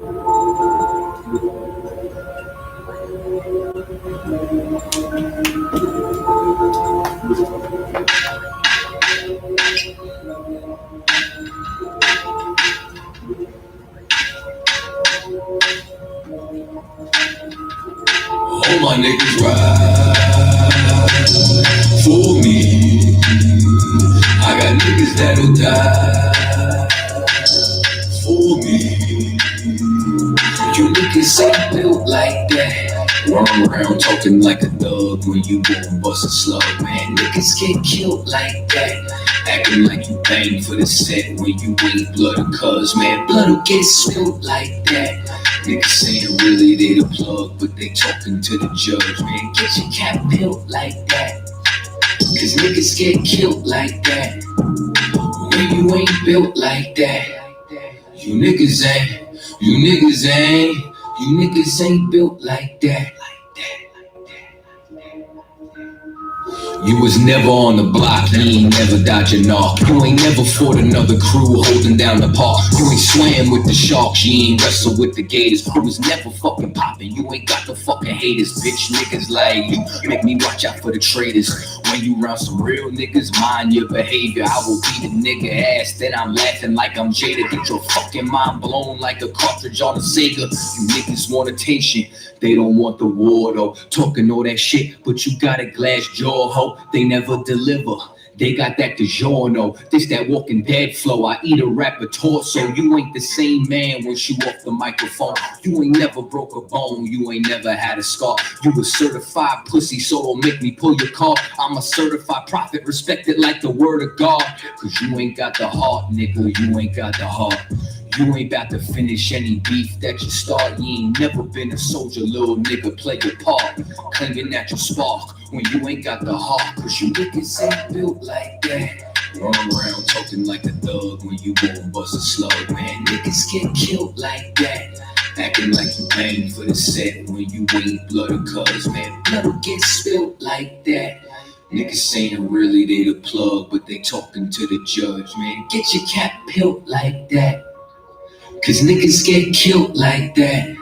All my niggas ride for me. I got niggas that'll die for me. You niggas ain't built like that. Run around talking like a thug when you gon' bust a slug, man. Niggas get killed like that. Acting like you bang for the set when you ain't blood, cuz, man, blood'll get spilled like that. Niggas saying really they the plug, but they talking to the judge, man. Get your cap built like that. Cause niggas get killed like that. When you ain't built like that. You niggas ain't built like that. You was never on the block, you ain't never dodged a knock. You ain't never fought another crew holding down the park. You ain't swam with the sharks, you ain't wrestled with the gators. You was never fucking popping, you ain't got no fucking haters. Bitch niggas like you make me watch out for the traitors. When you round some real niggas, mind your behavior. I will beat a nigga ass, then I'm laughing like I'm Jada. Get your fucking mind blown like a cartridge on a Sega. You niggas want attention, they don't want the war though. Talking all that shit, but you got a glass jaw, ho. They never deliver. They got that DiGiorno. This that Walking Dead flow. I eat a rapper torso. You ain't the same man once you off the microphone. You ain't never broke a bone. You ain't never had a scar. You a certified pussy, so don't make me pull your car. I'm a certified prophet, respected like the word of God. Cause you ain't got the heart, nigga. You ain't got the heart. You ain't about to finish any beef that you start. You ain't never been a soldier, little nigga, play your part. Claiming that you spark when you ain't got the heart. Cause you niggas ain't built like that. Run around talking like a thug when you gon' bust a slug, man. Niggas get killed like that. Acting like you bang for the set when you ain't blood or cuz, man. Blood'll get spilled like that. Niggas saying really they the plug, but they talking to the judge, man. Get your cap built like that. Cause niggas get killed like that.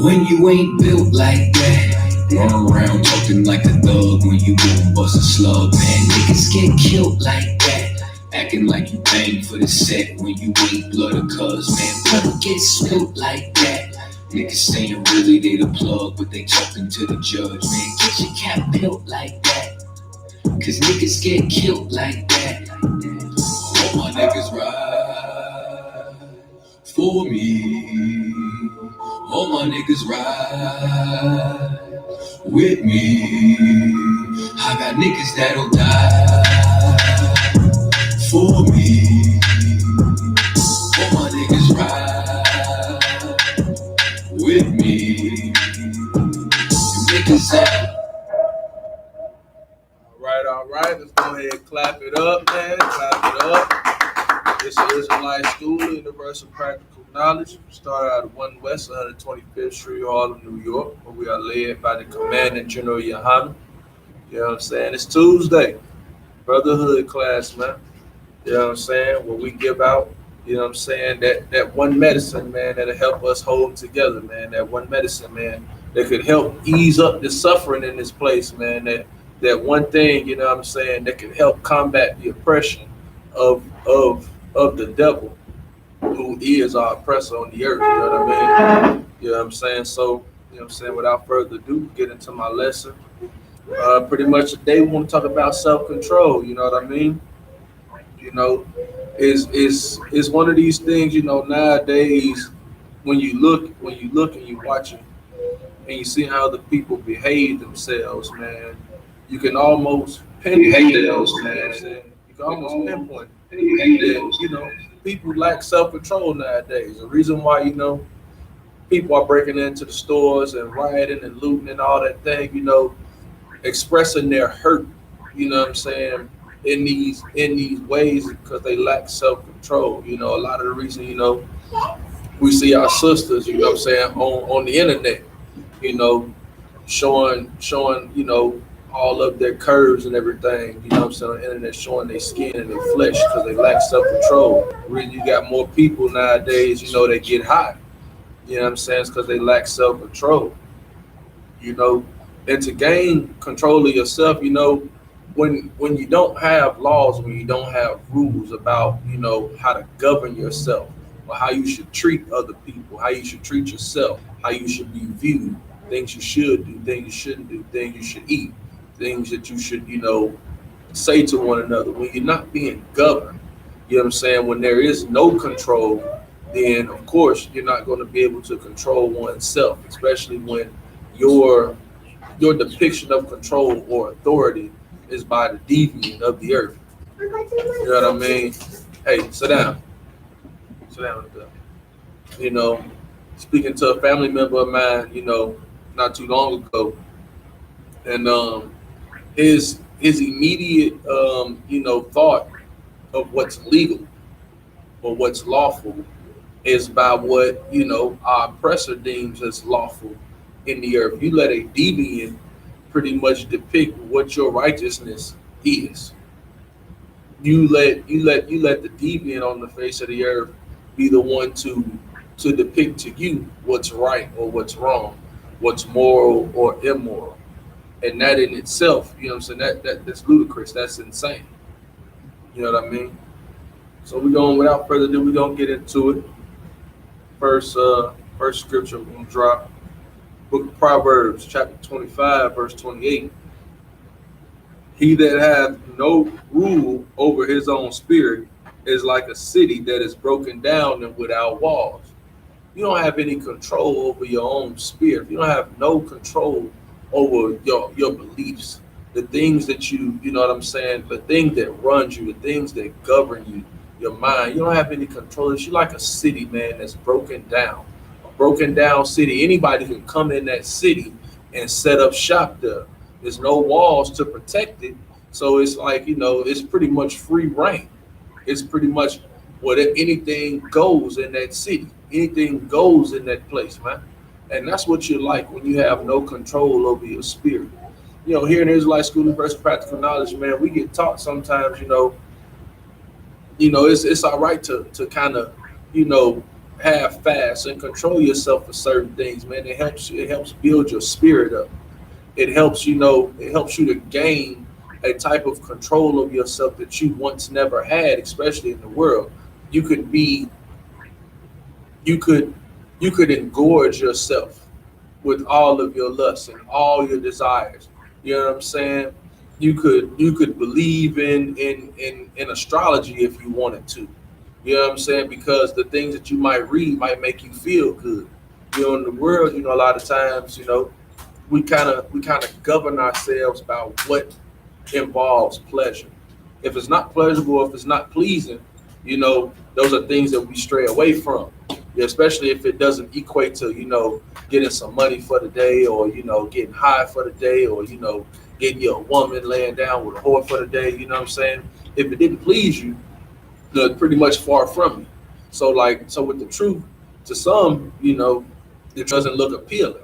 When you ain't built like that. Run around talking like a thug when you gon' bust a slug, man. Niggas get killed like that. Acting like you bang for the set when you ain't blood or cuz, man. Blood'll get spilled like that. Niggas saying really they the plug, but they talking to the judge, man. Get your cap built like that. Cause niggas get killed like that. All my niggas ride for me. All my niggas ride with me. I got niggas that'll die for me. All my niggas ride with me. You niggas out. All right, let's go ahead and clap it up, man. Clap it up. It's the Israelite School of Universal Practical Knowledge. We started out of 1 West 125th Street, Harlem, New York, where we are led by the Commanding General YAHANNA. You know what I'm saying? It's Tuesday, Brotherhood class, man. You know what I'm saying? Where we give out, you know what I'm saying, that one medicine, man, that'll help us hold together, man. That one medicine, man, that could help ease up the suffering in this place, man. That one thing, you know what I'm saying, that can help combat the oppression of the devil, who is our oppressor on the earth. You know what I mean? You know what I'm saying? So, you know what I'm saying, without further ado, get into my lesson. Pretty much today we want to talk about self-control, you know what I mean? You know, is one of these things, you know, nowadays when you look and you watch it and you see how the people behave themselves, man, you can almost pinpoint those, man. You can almost pinpoint that, you know, people lack self-control nowadays. The reason why, you know, people are breaking into the stores and rioting and looting and all that thing, you know, expressing their hurt, you know what I'm saying, in these ways, because they lack self-control. You know, a lot of the reason, you know, we see our sisters, you know what I'm saying, on the internet, you know, showing, you know, all of their curves and everything, you know what I'm saying, on the internet, showing their skin and their flesh because they lack self-control. Really, you got more people nowadays, you know, that get high, You know what I'm saying? It's because they lack self-control. You know, and to gain control of yourself, you know, when you don't have laws, when you don't have rules about, you know, how to govern yourself, or how you should treat other people, how you should treat yourself, how you should be viewed, things you should do, things you shouldn't do, things you should eat, things that you should, you know, say to one another. When you're not being governed, you know what I'm saying? When there is no control, then of course you're not going to be able to control oneself, especially when your your depiction of control or authority is by the deviant of the earth. You know what I mean? Hey, sit down. Sit down with that. You know, speaking to a family member of mine, you know, not too long ago, and his immediate you know, thought of what's legal or what's lawful is by what, you know, our oppressor deems as lawful in the earth. You let a deviant pretty much depict what your righteousness is. You let the deviant on the face of the earth be the one to depict to you what's right or what's wrong, what's moral or immoral. And that in itself, you know what I'm saying, that's ludicrous, that's insane. You know what I mean? So we're going, without further ado, we're gonna get into it. First scripture we're gonna drop. Book of Proverbs, chapter 25, verse 28. He that hath no rule over his own spirit is like a city that is broken down and without walls. You don't have any control over your own spirit. You don't have no control over your beliefs, the things that you know what I'm saying, the thing that runs you, the things that govern you, your mind. You don't have any control. It's you like a city, man, that's broken down. A broken down city. Anybody can come in that city and set up shop there. There's no walls to protect it. So it's like, you know, it's pretty much free reign. It's pretty much what anything goes in that city. Anything goes in that place, man. And that's what you like when you have no control over your spirit. You know, here in Israelite School of Verse Practical Knowledge, man, we get taught sometimes, it's all right to kind of, you know, have fast and control yourself for certain things, man. It helps build your spirit up. It helps you to gain a type of control of yourself that you once never had, especially in the world. You could be you could you could engorge yourself with all of your lusts and all your desires. You know what I'm saying? You could believe in astrology if you wanted to. You know what I'm saying? Because the things that you might read might make you feel good. You know, in the world, you know, a lot of times, you know, we kind of govern ourselves by what involves pleasure. If it's not pleasurable, if it's not pleasing, you know, those are things that we stray away from. Yeah, especially if it doesn't equate to, you know, getting some money for the day, or, you know, getting high for the day, or, you know, getting your woman laying down with a whore for the day. You know what I'm saying? If it didn't please you, pretty much far from you. So with the truth, to some, you know, it doesn't look appealing,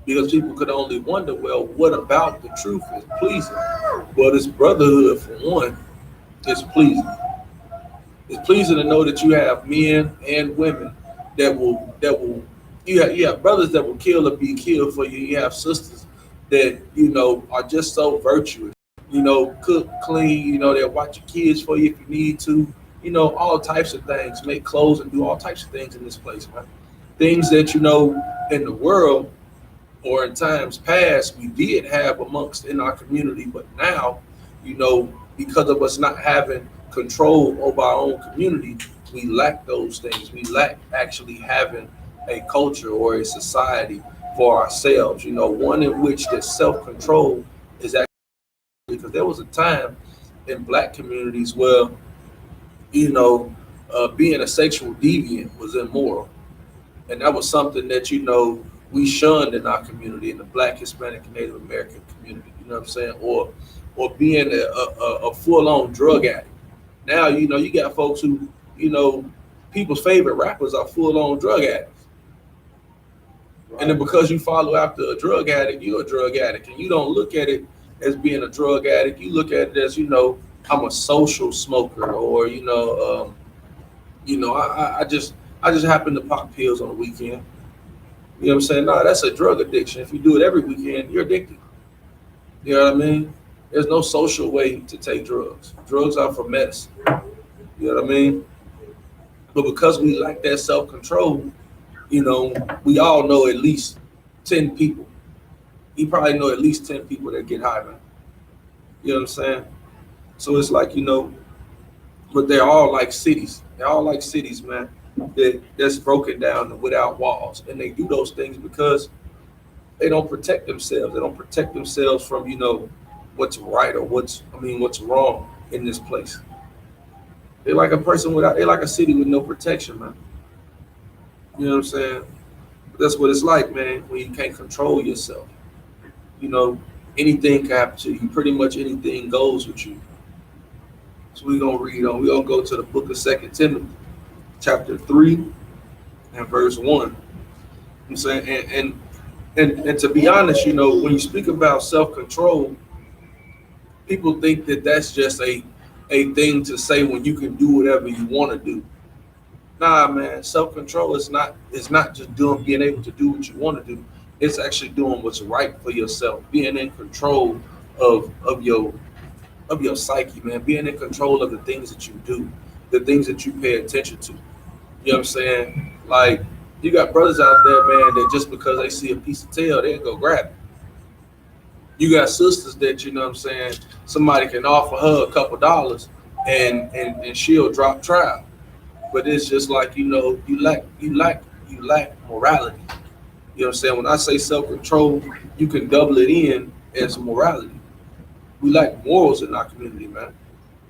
because people could only wonder, well, what about the truth is pleasing? Well, this brotherhood, for one, is pleasing. It's pleasing to know that you have men and women that will you have brothers that will kill or be killed for you. You have sisters that, you know, are just so virtuous. You know, cook, clean. You know, they'll watch your kids for you if you need to. You know, all types of things, make clothes and do all types of things in this place, man. Things that, you know, in the world or in times past we did have amongst in our community, but now, you know, because of us not having control over our own community, we lack those things. We lack actually having a culture or a society for ourselves, you know, one in which that self-control is actually, because there was a time in black communities where, you know, being a sexual deviant was immoral. And that was something that, you know, we shunned in our community, in the Black, Hispanic, and Native American community. You know what I'm saying? Or being a full-on drug addict. Now, you know, you got folks who, you know, people's favorite rappers are full-on drug addicts. Right. And then because you follow after a drug addict, you're a drug addict. And you don't look at it as being a drug addict. You look at it as, you know, I'm a social smoker, or, I just happen to pop pills on the weekend. You know what I'm saying? No, that's a drug addiction. If you do it every weekend, you're addicted. You know what I mean? There's no social way to take drugs. Drugs are for medicine. You know what I mean? But because we lack that self-control, you know, we all know at least 10 people. You probably know at least 10 people that get high, man. You know what I'm saying? So it's like, you know, but they're all like cities. They're all like cities, man, that's broken down without walls. And they do those things because they don't protect themselves. They don't protect themselves from, you know, what's right or what's wrong in this place. They're like a person without, they're like a city with no protection, man. You know what I'm saying? That's what it's like, man, when you can't control yourself. You know, anything can happen to you. Pretty much anything goes with you. So we're gonna read on. We're gonna go to the book of 2 Timothy, chapter 3 and verse 1. I'm saying, and to be honest, you know, when you speak about self-control, people think that that's just a thing to say when you can do whatever you want to do. Nah, man, self-control is not just being able to do what you want to do. It's actually doing what's right for yourself, being in control of your psyche, man, being in control of the things that you do, the things that you pay attention to. You know what I'm saying? Like, you got brothers out there, man, that just because they see a piece of tail, they'll go grab it. You got sisters that, you know what I'm saying, somebody can offer her a couple dollars and she'll drop trial. But it's just like, you know, you lack morality. You know what I'm saying? When I say self-control, you can double it in as morality. We lack morals in our community, man.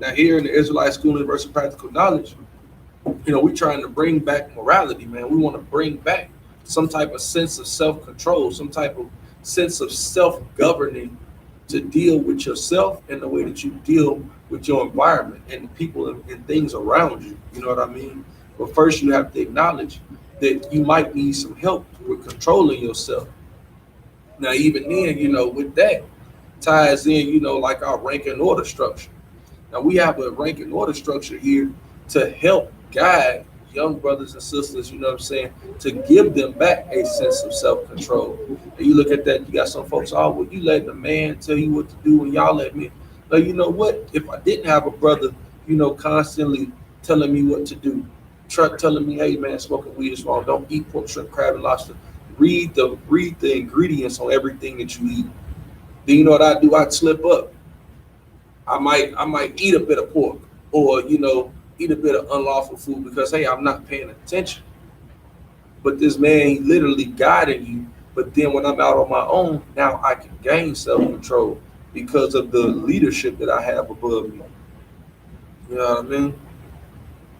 Now here in the Israelite School of Universal Practical Knowledge, you know, we're trying to bring back morality, man. We want to bring back some type of sense of self-control, some type of sense of self-governing to deal with yourself and the way that you deal with your environment and the people and things around you. You know what I mean? But first you have to acknowledge that you might need some help with controlling yourself. Now, even then, you know, with that ties in, you know, like our rank and order structure. Now we have a rank and order structure here to help guide young brothers and sisters, you know what I'm saying, to give them back a sense of self-control. And you look at that, you got some folks, oh, well, you letting a man tell you what to do and y'all let me. But you know what? If I didn't have a brother, you know, constantly telling me what to do, telling me, hey man, smoking weed is wrong, don't eat pork, shrimp, crab, and lobster. Read the ingredients on everything that you eat. Then you know what I do? I'd slip up. I might eat a bit of pork, or you know, eat a bit of unlawful food because hey, I'm not paying attention. But this man, he literally guiding you. But then when I'm out on my own, now I can gain self-control because of the leadership that I have above me. You know what I mean?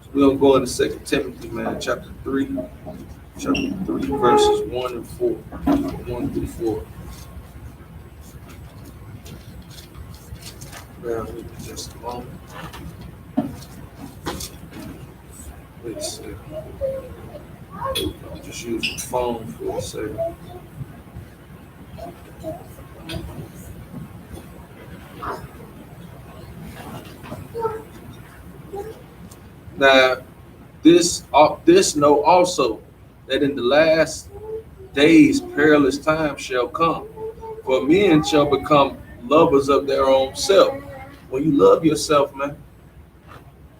So we're gonna go into 2 Timothy, man, chapter 3, verses 1 and 4, 1 through 4. Bear with me just a moment. Let's see. I'll just use my phone for a second. Now, this know also that in the last days perilous times shall come, for men shall become lovers of their own self. When you love yourself, man,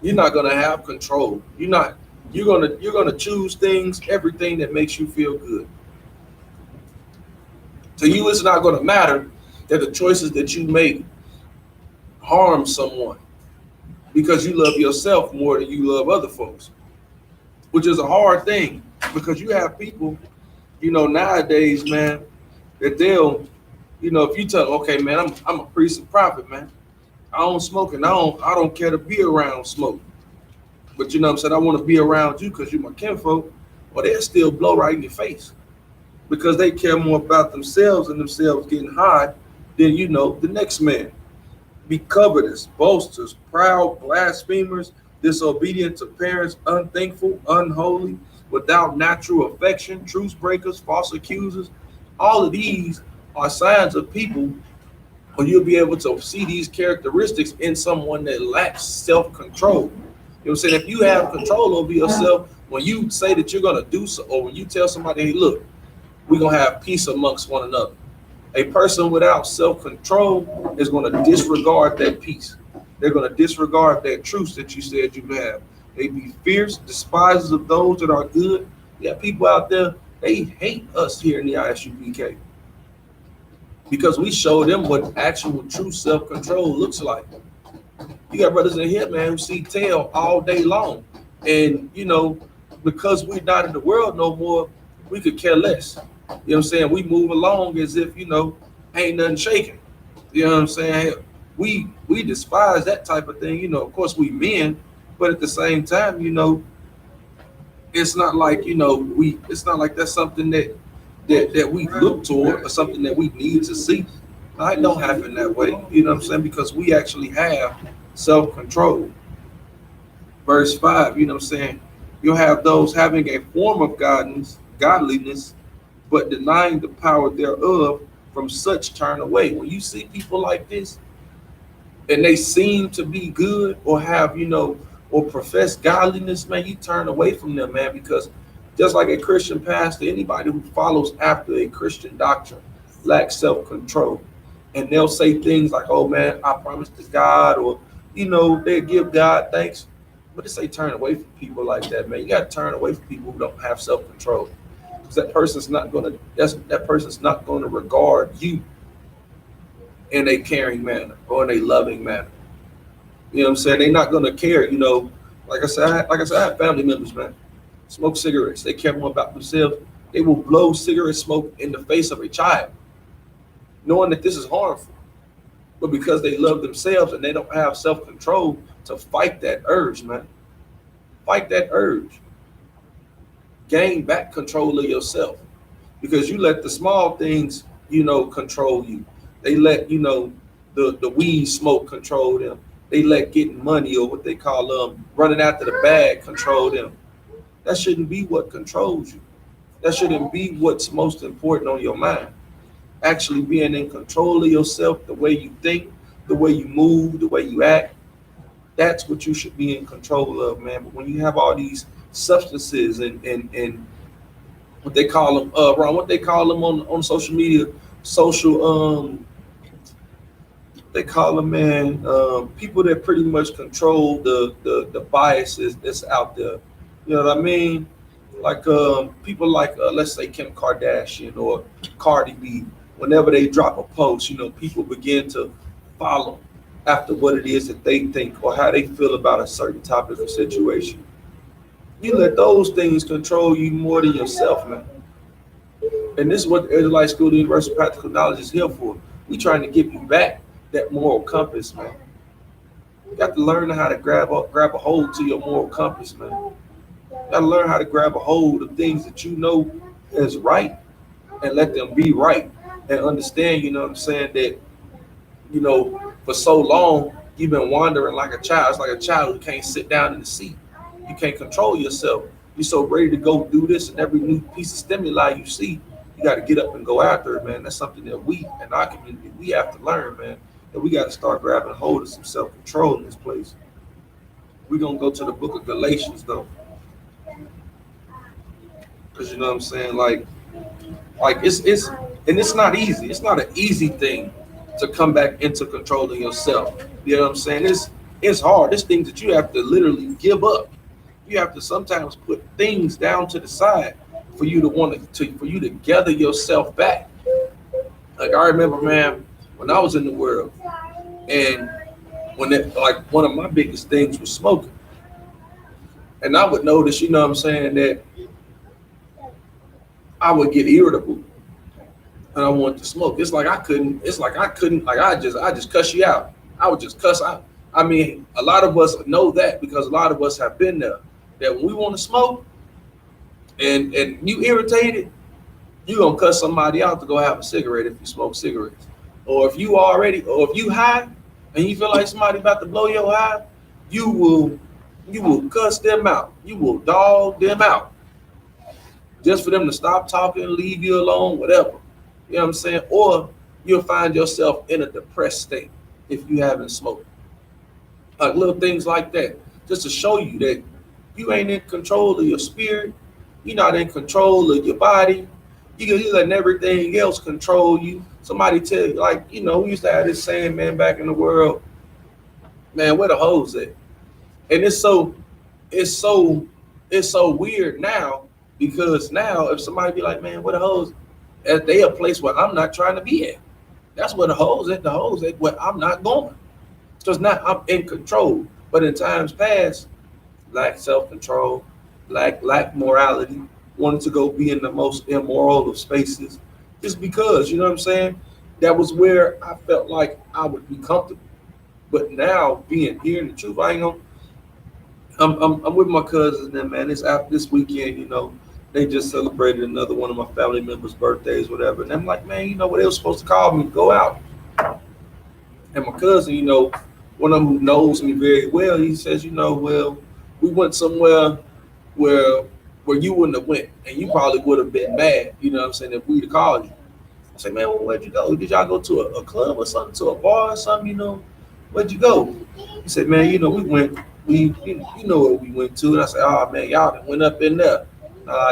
you're not gonna have control. You're gonna choose everything that makes you feel good. To you, it's not gonna matter that the choices that you make harm someone, because you love yourself more than you love other folks, which is a hard thing, because you have people, you know, nowadays, man, that they'll, you know, if you tell them, okay, man, I'm a priest and prophet, man, I don't smoke and I don't care to be around smoke, but you know what I'm saying, I want to be around you because you're my kinfolk, or they'll still blow right in your face because they care more about themselves and themselves getting high than, you know, the next man. Be covetous, boasters, proud, blasphemers, disobedient to parents, unthankful, unholy, without natural affection, truce breakers, false accusers. All of these are signs of people, or you'll be able to see these characteristics in someone that lacks self-control. You know what I'm saying? If you have control over yourself, when you say that you're going to do so, or when you tell somebody, hey, look, we're going to have peace amongst one another. A person without self-control is going to disregard that peace. They're going to disregard that truth that you said you have. They be fierce, despisers of those that are good. Yeah, people out there, they hate us here in the I.S.U.P.K. because we show them what actual true self-control looks like. You got brothers in here, man, who see tail all day long. And, you know, because we're not in the world no more, we could care less. You know what I'm saying? We move along as if, you know, ain't nothing shaking. You know what I'm saying? We despise that type of thing. You know, of course we men, but at the same time, you know, it's not like, you know, it's not like that's something that we look toward or something that we need to see. It don't happen that way. You know what I'm saying? Because we actually have self-control. Verse 5, you know what I'm saying? You'll have those having a form of godliness, but denying the power thereof, from such turn away. When you see people like this, and they seem to be good or have, you know, or profess godliness, man, you turn away from them, man, because just like a Christian pastor, anybody who follows after a Christian doctrine lacks self-control. And they'll say things like, oh man, I promise to God, or, you know, they give God thanks. But to say turn away from people like that, man, you got to turn away from people who don't have self-control. Because that person's not going to regard you in a caring manner or in a loving manner. You know what I'm saying? They're not going to care. You know, like I said, I have family members, man, smoke cigarettes. They care more about themselves. They will blow cigarette smoke in the face of a child, knowing that this is harmful. But because they love themselves and they don't have self-control to fight that urge, man. Fight that urge. Gain back control of yourself, because you let the small things, you know, control you. They let, you know, the weed smoke control them. They let getting money, or what they call running after the bag, control them. That shouldn't be what controls you. That shouldn't be what's most important on your mind. Actually being in control of yourself, the way you think, the way you move, the way you act, that's what you should be in control of, man. But when you have all these substances and what they call them, Ron, what they call them on social media, they call them, man, people that pretty much control the biases that's out there. You know what I mean? Like people like, let's say Kim Kardashian or Cardi B, whenever they drop a post, you know, people begin to follow after what it is that they think or how they feel about a certain topic or situation. You let those things control you more than yourself, man. And this is what the Israelite School of Universal Practical Knowledge is here for. We trying to give you back that moral compass, man. You got to learn how to grab a hold to your moral compass, man. You got to learn how to grab a hold of things that you know is right and let them be right. And understand, you know what I'm saying, that, you know, for so long, you've been wandering like a child. It's like a child who can't sit down in the seat. You can't control yourself. You're so ready to go do this, and every new piece of stimuli you see, you got to get up and go after it, man. That's something that we, in our community, we have to learn, man. That we got to start grabbing hold of some self-control in this place. We're going to go to the book of Galatians, though. Because, you know what I'm saying, like it's not easy. It's not an easy thing to come back into controlling yourself. You know what I'm saying? It's hard. It's things that you have to literally give up. You have to sometimes put things down to the side for you to gather yourself back. Like I remember, man, when I was in the world, and when one of my biggest things was smoking. And I would notice, you know what I'm saying, that I would get irritable and I wanted to smoke. It's like I couldn't, like I just cuss you out. I would just cuss out. I mean, a lot of us know that because a lot of us have been there, that when we want to smoke and you irritated, you're going to cuss somebody out to go have a cigarette if you smoke cigarettes. Or if you high and you feel like somebody about to blow your high, you will cuss them out. You will dog them out just for them to stop talking, leave you alone, whatever. You know what I'm saying? Or you'll find yourself in a depressed state if you haven't smoked. Like little things like that, just to show you that you ain't in control of your spirit. You're not in control of your body. You letting everything else control you. Somebody tell you, like, you know, we used to have this saying, man, back in the world, man, where the hoes at? And it's so it's so weird now, because now if somebody be like, man, where the hoes at, they a place where I'm not trying to be at. That's where the hoes at. The hoes at where I'm not going. Because now I'm in control. But in times past, lack self-control, lack morality, wanted to go be in the most immoral of spaces, just because, you know what I'm saying? That was where I felt like I would be comfortable. But now being here in the truth, I ain't gonna. I'm with my cousins and man. It's after this weekend, you know. They just celebrated another one of my family members' birthdays, whatever. And I'm like, man, you know what? They were supposed to call me, go out. And my cousin, you know, one of them who knows me very well, he says, you know, well, we went somewhere where you wouldn't have went, and you probably would have been mad, you know what I'm saying, if we'd have called you. I said, man, well, where'd you go? Did y'all go to a club or something, to a bar or something, you know? Where'd you go? He said, man, you know, you know where we went to. And I said, oh, man, y'all done went up in there.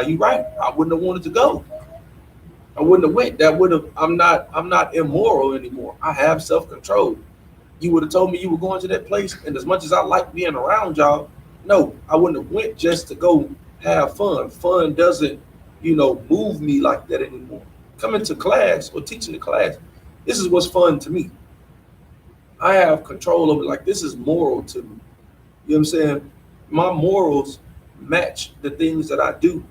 You right. I wouldn't have wanted to go. I wouldn't have went. That would have, I'm not immoral anymore. I have self-control. You would have told me you were going to that place, and as much as I like being around y'all, no, I wouldn't have went just to go have fun. Fun doesn't, you know, move me like that anymore. Coming to class or teaching the class, this is what's fun to me. I have control over it. Like, this is moral to me. You know what I'm saying? My morals match the things that I do.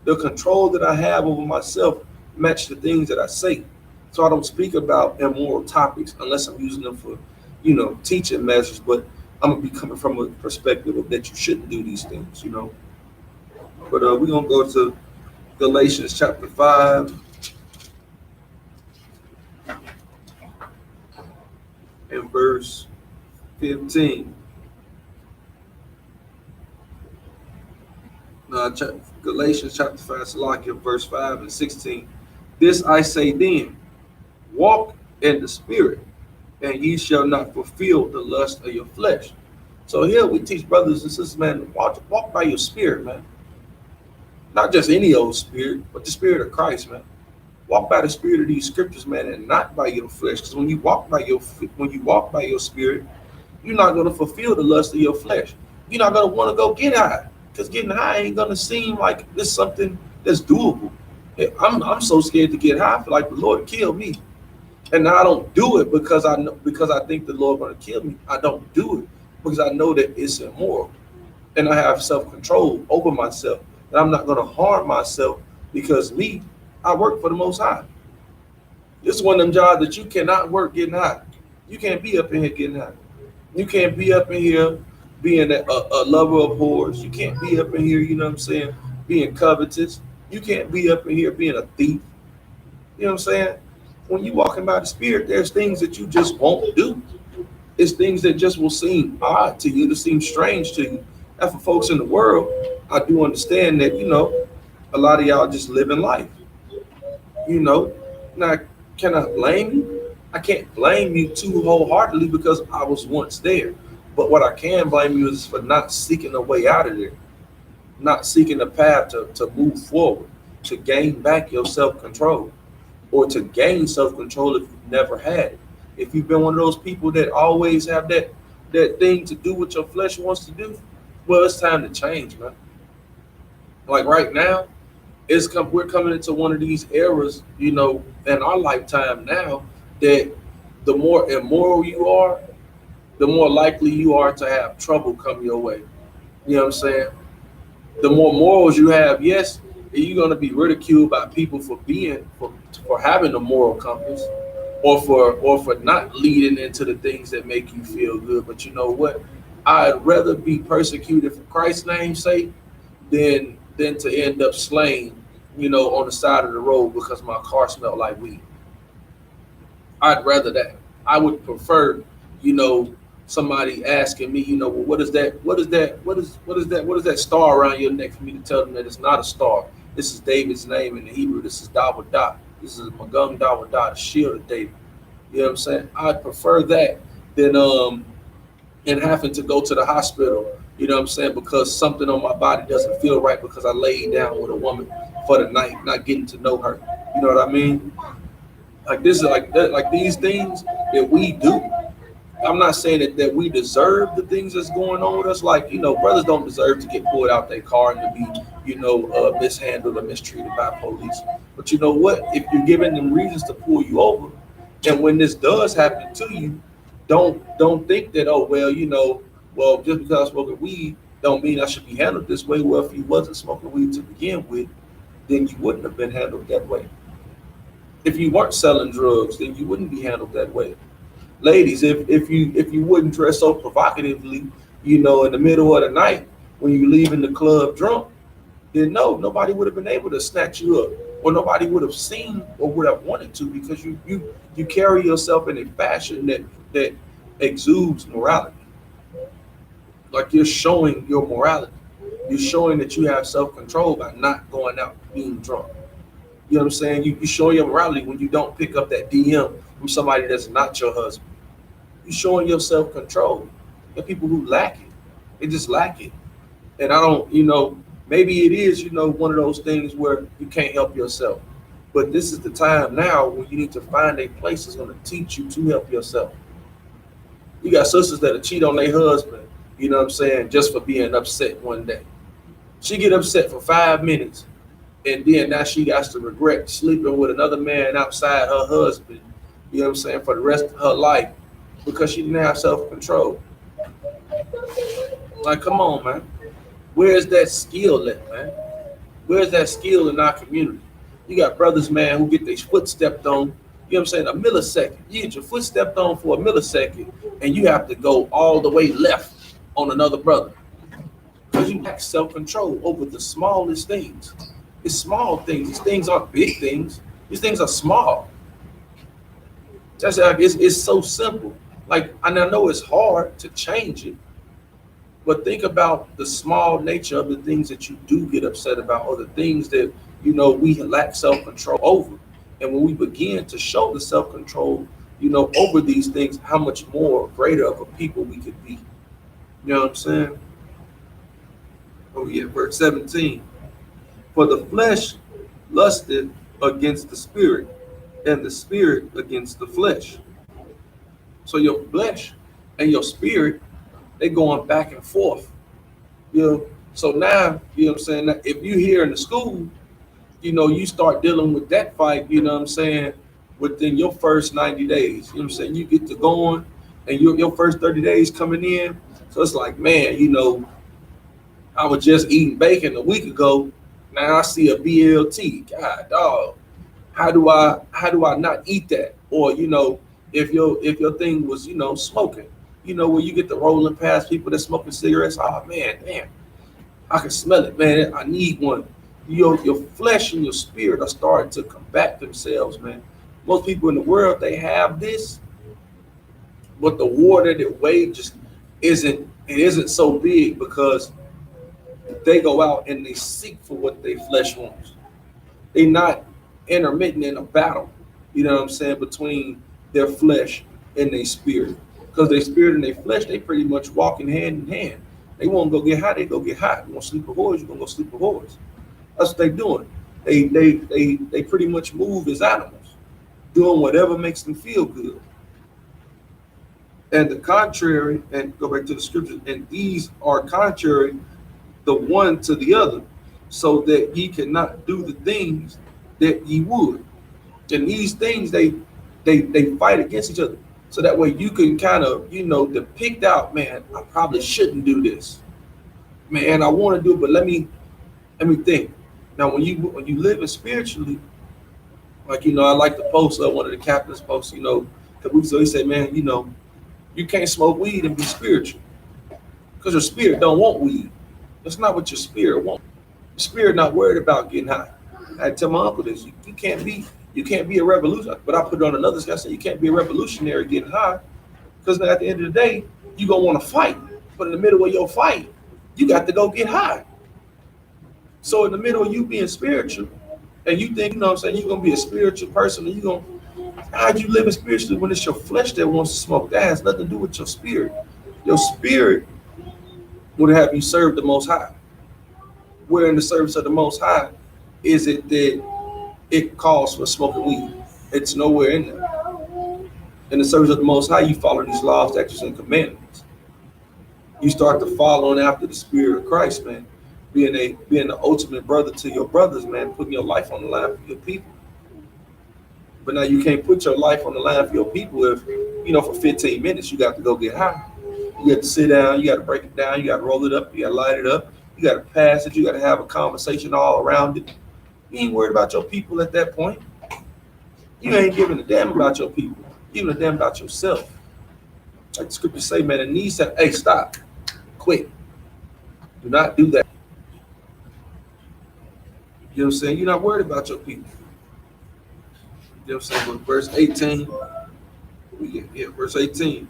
The control that I have over myself match the things that I say. So I don't speak about immoral topics unless I'm using them for, you know, teaching measures. But I'm gonna be coming from a perspective of that you shouldn't do these things, you know. But we're gonna go to Galatians chapter 5. And verse 15. Galatians chapter 5, Salakia, verse 5 and 16. This I say then, walk in the spirit, and ye shall not fulfill the lust of your flesh. So here we teach brothers and sisters, man, walk by your spirit, man. Not just any old spirit, but the spirit of Christ, man. Walk by the spirit of these scriptures, man, and not by your flesh. Because when you walk by your spirit, you're not going to fulfill the lust of your flesh. You're not going to want to go get high, because getting high ain't going to seem like it's something that's doable. I'm so scared to get high. I feel like the Lord killed me, and I don't do it because I think the Lord going to kill me. I don't do it because I know that it's immoral, and I have self-control over myself, and I'm not going to harm myself because I work for the Most High. This is one of them jobs that you cannot work getting high. You can't be up in here getting high. You can't be up in here being a lover of whores. You can't be up in here, you know what I'm saying, being covetous. You can't be up in here being a thief. You know what I'm saying? When you walking by the spirit, there's things that you just won't do. It's things that just will seem odd to you, to seem strange to you. And for folks in the world, I do understand that, you know, a lot of y'all just living life. You know, now, can I blame you? I can't blame you too wholeheartedly because I was once there. But what I can blame you is for not seeking a way out of there, not seeking a path to move forward, to gain back your self-control, or to gain self-control if you've never had it. If you've been one of those people that always have that thing to do what your flesh wants to do, well, it's time to change, man. Like right now, we're coming into one of these eras, you know, in our lifetime now, that the more immoral you are, the more likely you are to have trouble come your way. You know what I'm saying? The more morals you have, yes, you're going to be ridiculed by people for having a moral compass, or for not leading into the things that make you feel good. But you know what? I'd rather be persecuted for Christ's name's sake than to end up slain, you know, on the side of the road because my car smelled like weed. I'd rather that. I would prefer, you know, somebody asking me, you know, well, what is that star around your neck, for me to tell them that it's not a star. This is David's name in the Hebrew. This is Dawadah. This is Magam Dawadah, the shield of David. You know what I'm saying? I'd prefer that than and having to go to the hospital, you know what I'm saying, because something on my body doesn't feel right because I laid down with a woman for the night, not getting to know her. You know what I mean? Like this is like that, like these things that we do. I'm not saying that we deserve the things that's going on with us. Like, brothers don't deserve to get pulled out their car and to be, mishandled or mistreated by police. But you know what? If you're giving them reasons to pull you over, and when this does happen to you, don't think that, oh well, well, just because I'm smoking weed don't mean I should be handled this way. Well, if you wasn't smoking weed to begin with, then you wouldn't have been handled that way. If you weren't selling drugs, then you wouldn't be handled that way. Ladies, if you wouldn't dress so provocatively, in the middle of the night when you leaving the club drunk, then no, nobody would have been able to snatch you up, or nobody would have seen or would have wanted to, because you carry yourself in a fashion that exudes morality. Like you're showing your morality. You're showing that you have self-control by not going out being drunk. You know what I'm saying? You show your morality when you don't pick up that DM from somebody that's not your husband. You're showing your self-control. There are people who lack it. They just lack it. And I don't, maybe it is, one of those things where you can't help yourself. But this is the time now when you need to find a place that's going to teach you to help yourself. You got sisters that'll cheat on their husband, just for being upset one day. She get upset for 5 minutes, and then now she got to regret sleeping with another man outside her husband, for the rest of her life, because she didn't have self-control. Like, come on, man. Where's that skill at, man? Where's that skill in our community? You got brothers, man, who get their foot stepped on, a millisecond. You get your foot stepped on for a millisecond, and you have to go all the way left on another brother. Because you lack self-control over the smallest things. It's small things. These things aren't big things. These things are small. That's like it's so simple. Like, and I know it's hard to change it, but think about the small nature of the things that you do get upset about, or the things that we lack self-control over. And when we begin to show the self-control, over these things, how much more greater of a people we could be. You know what I'm saying? Oh yeah, verse 17. For the flesh lusteth against the spirit, and the spirit against the flesh. So your flesh and your spirit, they going back and forth. So now, now if you here in the school, you start dealing with that fight, within your first 90 days. You get to going, and your first 30 days coming in. So it's like, man, I was just eating bacon a week ago. Now I see a BLT. God, dog. How do I not eat that? Or if your thing was smoking, when you get to rolling past people that smoking cigarettes, oh man, damn, I can smell it, man. I need one. Your flesh and your spirit are starting to combat themselves, man. Most people in the world, they have this, but the war that it wages isn't so big, because they go out and they seek for what their flesh wants. They're not intermittent in a battle, between their flesh and their spirit. Because their spirit and their flesh, they pretty much walking hand in hand. They want to go get high, they go get high. You want to sleep with whores, you're going to go sleep with whores. That's what they're doing. They pretty much move as animals, doing whatever makes them feel good. And the contrary, and go back to the scriptures, and these are contrary the one to the other, so that ye cannot do the things that ye would. And these things, they fight against each other. So that way you can kind of, depict out, man, I probably shouldn't do this. Man, I want to do it, but let me think. Now, when you live it spiritually, like, I like the post, one of the captains posts, so he said, man, you can't smoke weed and be spiritual, because your spirit don't want weed. That's not what your spirit wants. Your spirit not worried about getting high. I tell my uncle this: you can't be a revolutionary. But I put it on another guy. I said you can't be a revolutionary getting high, because at the end of the day, you gonna want to fight. But in the middle of your fight, you got to go get high. So in the middle of you being spiritual, and you think, you're gonna be a spiritual person, and how you living spiritually when it's your flesh that wants to smoke? That has nothing to do with your spirit. Your spirit would have you serve the Most High. Where in the service of the Most High is it that it calls for smoking weed. It's nowhere in there. In the service of the Most High, you follow these laws, statutes, and commandments. You start to follow after the Spirit of Christ, man. Being the ultimate brother to your brothers, man, putting your life on the line for your people. But now you can't put your life on the line for your people if, for 15 minutes you got to go get high. You got to sit down, you got to break it down, you got to roll it up, you got to light it up, you got to pass it, you got to have a conversation all around it. You ain't worried about your people at that point. You ain't giving a damn about your people. You're giving a damn about yourself. Like the scriptures say, man, the knee said, hey, stop, quit. Do not do that. You know what I'm saying? You're not worried about your people. You know what I'm saying? But verse 18, verse 18.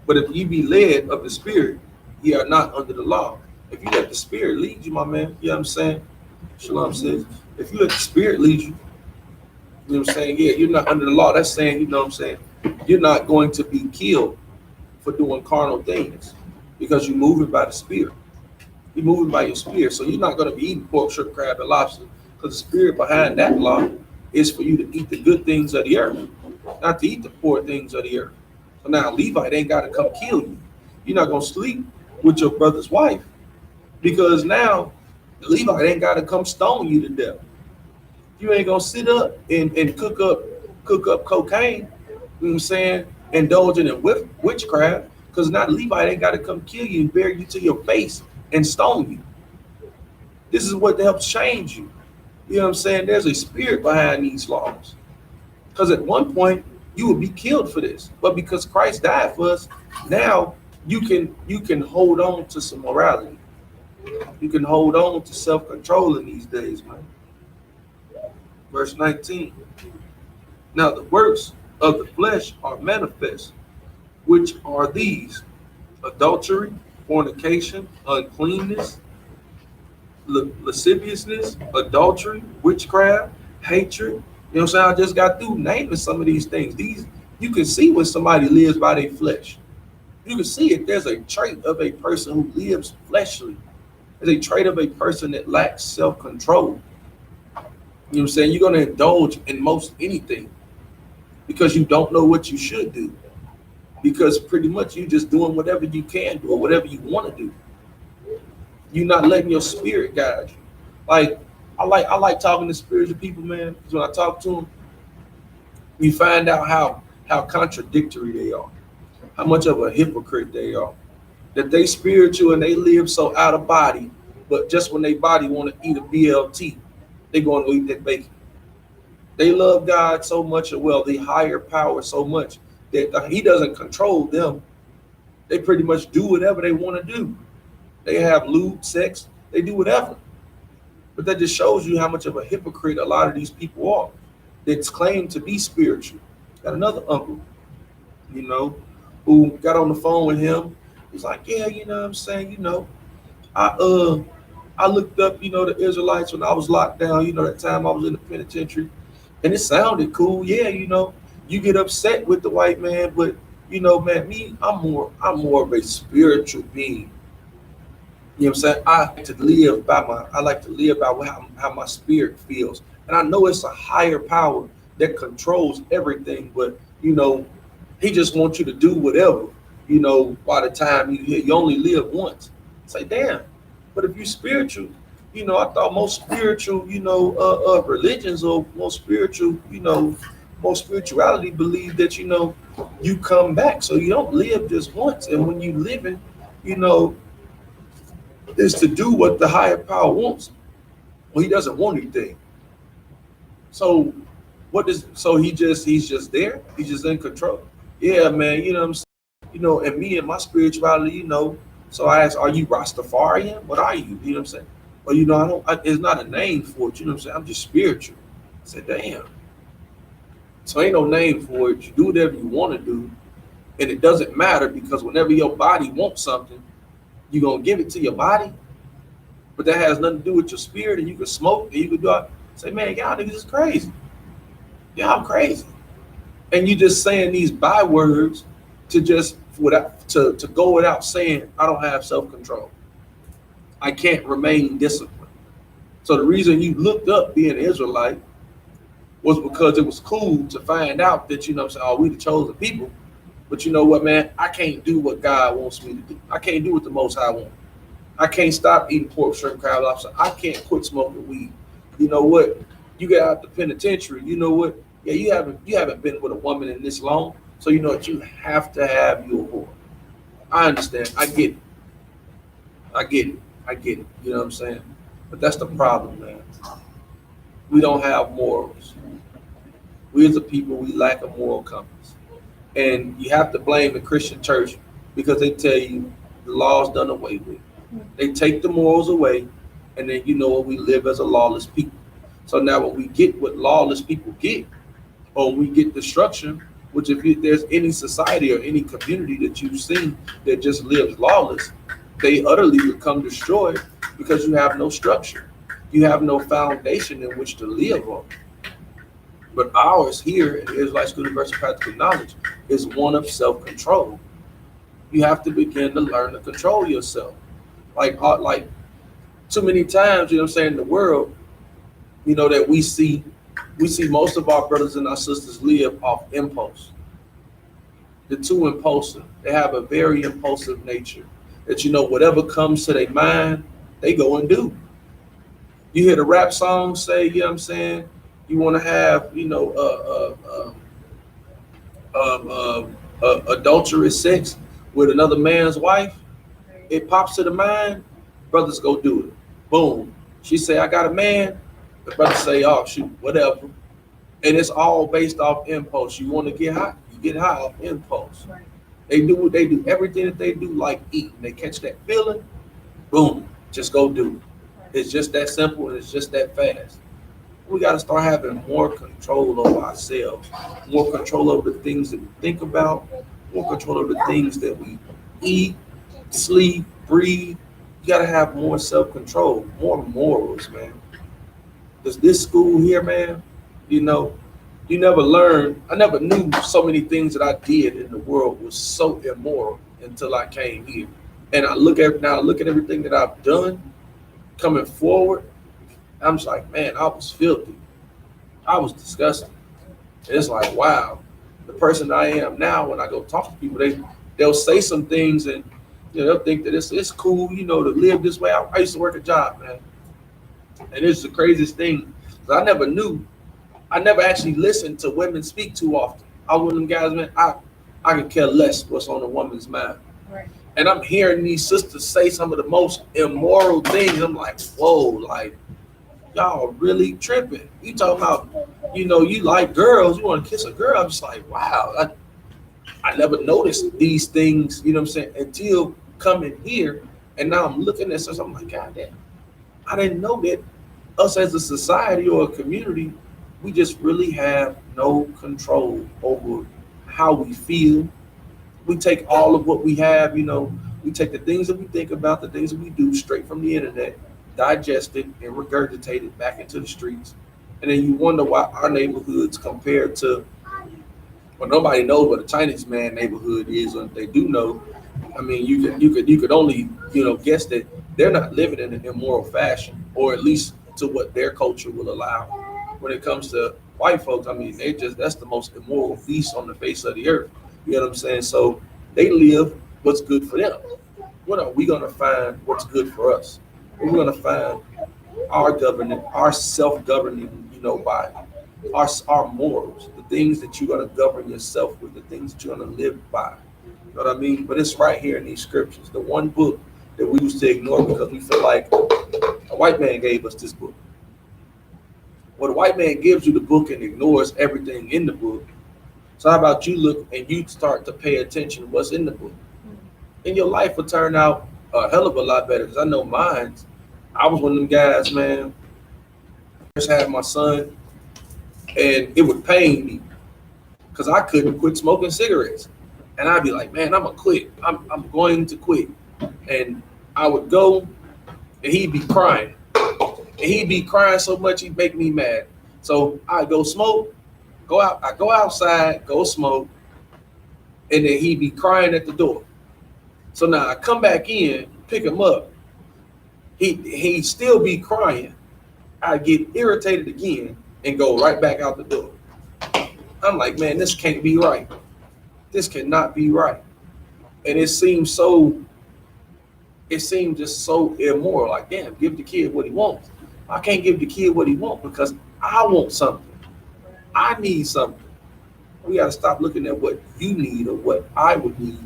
But if you be led of the Spirit, ye are not under the law. If you let the Spirit lead you, my man, you know what I'm saying? Shalom says, if you let the Spirit lead you, you know what I'm saying? Yeah, you're not under the law. That's saying, you know what I'm saying? You're not going to be killed for doing carnal things because you're moving by the Spirit. You're moving by your spirit. So you're not going to be eating pork, shrimp, crab, and lobster because the spirit behind that law is for you to eat the good things of the earth, not to eat the poor things of the earth. So now Levite ain't got to come kill you. You're not going to sleep with your brother's wife because now the Levite ain't got to come stone you to death. You ain't going to sit up and cook up cocaine, you know what I'm saying, indulging in witchcraft because now the Levite ain't got to come kill you and bury you to your face and stone you. This is what helps change you. You know what I'm saying? There's a spirit behind these laws. Because at one point you would be killed for this, but because Christ died for us, now you can hold on to some morality. You can hold on to self-control in these days, man. Verse 19. Now the works of the flesh are manifest, which are these: adultery, fornication, uncleanness, lasciviousness, adultery, witchcraft, hatred. You know what I'm saying? I just got through naming some of these things. These you can see when somebody lives by their flesh. You can see it. There's a trait of a person who lives fleshly. There's a trait of a person that lacks self-control. You know what I'm saying? You're going to indulge in most anything because you don't know what you should do. Because pretty much you're just doing whatever you can do or whatever you want to do. You're not letting your spirit guide you. Like I like talking to spiritual people, man. Because when I talk to them, you find out how contradictory they are, how much of a hypocrite they are. That they spiritual and they live so out of body, but just when they body want to eat a BLT, they going to eat that bacon. They love God so much, or the higher power so much that he doesn't control them. They pretty much do whatever they want to do. They have lewd sex, they do whatever. But that just shows you how much of a hypocrite a lot of these people are that's claimed to be spiritual. Got another uncle, who got on the phone with him. He's like, yeah, you know what I'm saying, I looked up, the Israelites when I was locked down, that time I was in the penitentiary, and it sounded cool. Yeah, you get upset with the white man, but man, me, I'm more of a spiritual being. You know what I'm saying? I like to live by how my spirit feels. And I know it's a higher power that controls everything, but he just wants you to do whatever, by the time you only live once. Say, damn. But if you're spiritual, I thought most spiritual, religions or most spiritual, most spirituality believe that, you come back. So you don't live just once. And when you living, is to do what the higher power wants. Well, he doesn't want anything. So he's just there. He's just in control. Yeah, man. You know what I'm saying? And me and my spirituality, so I asked, are you Rastafarian? What are you? You know what I'm saying? Well, it's not a name for it. You know what I'm saying? I'm just spiritual. I said, damn. So ain't no name for it. You do whatever you want to do. And it doesn't matter because whenever your body wants something, you're going to give it to your body. But that has nothing to do with your spirit. And you can smoke and you can do it. Say, man, y'all niggas is crazy. Y'all crazy. And you just saying these bywords to go without saying, I don't have self-control. I can't remain disciplined. So the reason you looked up being an Israelite was because it was cool to find out that, you know what I'm saying, oh, we the chosen people. But you know what, man? I can't do what God wants me to do. I can't do what the Most High wants. I can't stop eating pork, shrimp, crab, lobster. I can't quit smoking weed. You know what? You get out the penitentiary. You know what? Yeah, you haven't been with a woman in this long, so you know what? You have to have your whore. I understand. I get it. I get it. I get it. You know what I'm saying? But that's the problem, man. We don't have morals. We as a people, we lack a moral compass. And you have to blame the Christian church because they tell you the law's done away with. They take the morals away, and then you know what, we live as a lawless people. So now when we get what lawless people get, or we get destruction, which there's any society or any community that you've seen that just lives lawless, they utterly become destroyed because you have no structure. You have no foundation in which to live on. But ours here in the Israelite School of Universal Practical Knowledge is one of self-control. You have to begin to learn to control yourself. Like too many times, you know what I'm saying, in the world, you know, that we see most of our brothers and our sisters live off impulse. They're too impulsive. They have a very impulsive nature that, you know, whatever comes to their mind, they go and do. You hear the rap song say, you know what I'm saying, you want to have, you know, adulterous sex with another man's wife. It pops to the mind, brothers go do it. Boom. She say, I got a man. The brother say, oh, shoot, whatever. And it's all based off impulse. You want to get high, you get high off impulse. Right. They do what they do. Everything that they do, like eating. They catch that feeling, boom, just go do it. It's just that simple and it's just that fast. We got to start having more control over ourselves, more control over the things that we think about, more control over the things that we eat, sleep, breathe. You got to have more self-control, more morals, man. Because this school here, man, you know, you never learn. I never knew so many things that I did in the world was so immoral until I came here. And I look at everything that I've done coming forward. I'm just like, man, I was filthy. I was disgusting. And it's like, wow, the person I am now, when I go talk to people, they'll say some things and, you know, they'll think that it's cool, you know, to live this way. I used to work a job, man. And it's the craziest thing. I never actually listened to women speak too often. I was one of them guys, man, I could care less what's on a woman's mind. Right. And I'm hearing these sisters say some of the most immoral things. I'm like, whoa, like, y'all really tripping. You talking about, you know, you like girls, you want to kiss a girl. I'm just like, wow, I never noticed these things, you know what I'm saying, until coming here. And now I'm looking at this, I'm like, God damn, I didn't know that us as a society or a community, we just really have no control over how we feel. We take all of what we have, you know, we take the things that we think about, the things that we do straight from the internet, digest it and regurgitate it back into the streets. And then you wonder why our neighborhoods compared to, well, nobody knows what a Chinese man neighborhood is, or if they do know, I mean, you could only, you know, guess that they're not living in an immoral fashion, or at least to what their culture will allow. When it comes to white folks, I mean, that's the most immoral beast on the face of the earth. You know what I'm saying? So they live what's good for them. What are we gonna find what's good for us? We're gonna find our self-governing, you know, body, our morals, the things that you're gonna govern yourself with, the things that you're gonna live by. You know what I mean? But it's right here in these scriptures. The one book that we used to ignore because we feel like a white man gave us this book. Well, the white man gives you the book and ignores everything in the book. So how about you look and you start to pay attention to what's in the book? And your life will turn out a hell of a lot better. Because I know mine, I was one of them guys, man. I just had my son, and it would pain me because I couldn't quit smoking cigarettes. And I'd be like, man, I'm gonna quit. I'm going to quit. And I would go, and he'd be crying. And he'd be crying so much he'd make me mad. So I'd go smoke, I go outside, go smoke, and then he'd be crying at the door. So now I come back in, pick him up. He'd still be crying. I get irritated again. and go right back out the door. I'm like, man, this can't be right. This cannot be right. And it seems just so immoral. Like, damn, give the kid what he wants. I can't give the kid what he wants because I want something. I need something. We got to stop looking at what you need or what I would need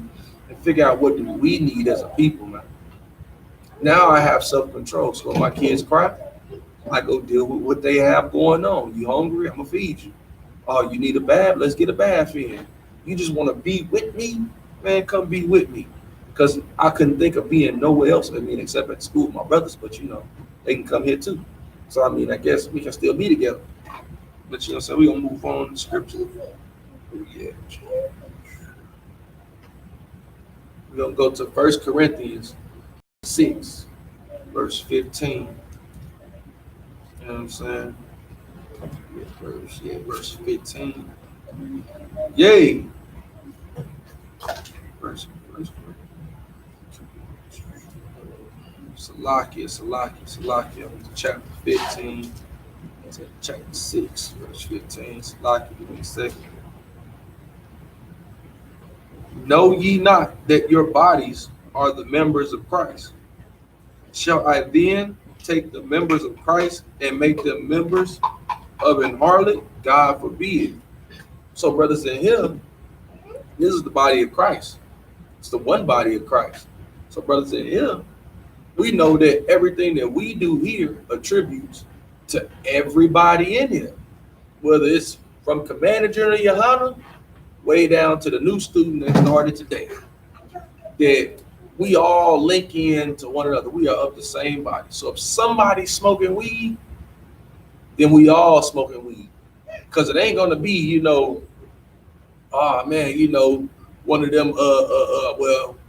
and figure out what do we need as a people, man. Now I have self-control. So when my kids cry, I go deal with what they have going on. You hungry? I'm going to feed you. Oh, you need a bath? Let's get a bath in. You just want to be with me? Man, come be with me. Because I couldn't think of being nowhere else, except at school with my brothers. But, they can come here too. So, I guess we can still be together. But, so we're going to move on to scripture. Yeah. We're going to go to 1 Corinthians 6, verse 15. You know what I'm saying? Verse 15. Yay. Verse. Salakia. Chapter 15. Chapter 6, verse 15. Salakia, give me a second. Know ye not that your bodies are the members of Christ? Shall I then take the members of Christ and make them members of an harlot? God forbid. So, brothers in Him, this is the body of Christ. It's the one body of Christ. So, brothers in Him, we know that everything that we do here attributes to everybody in here, whether it's from Commander General YAHANNA way down to the new student that started today, that we all link in to one another. We are of the same body. So if somebody's smoking weed, then we all smoking weed. Because it ain't gonna be, oh man, one of them,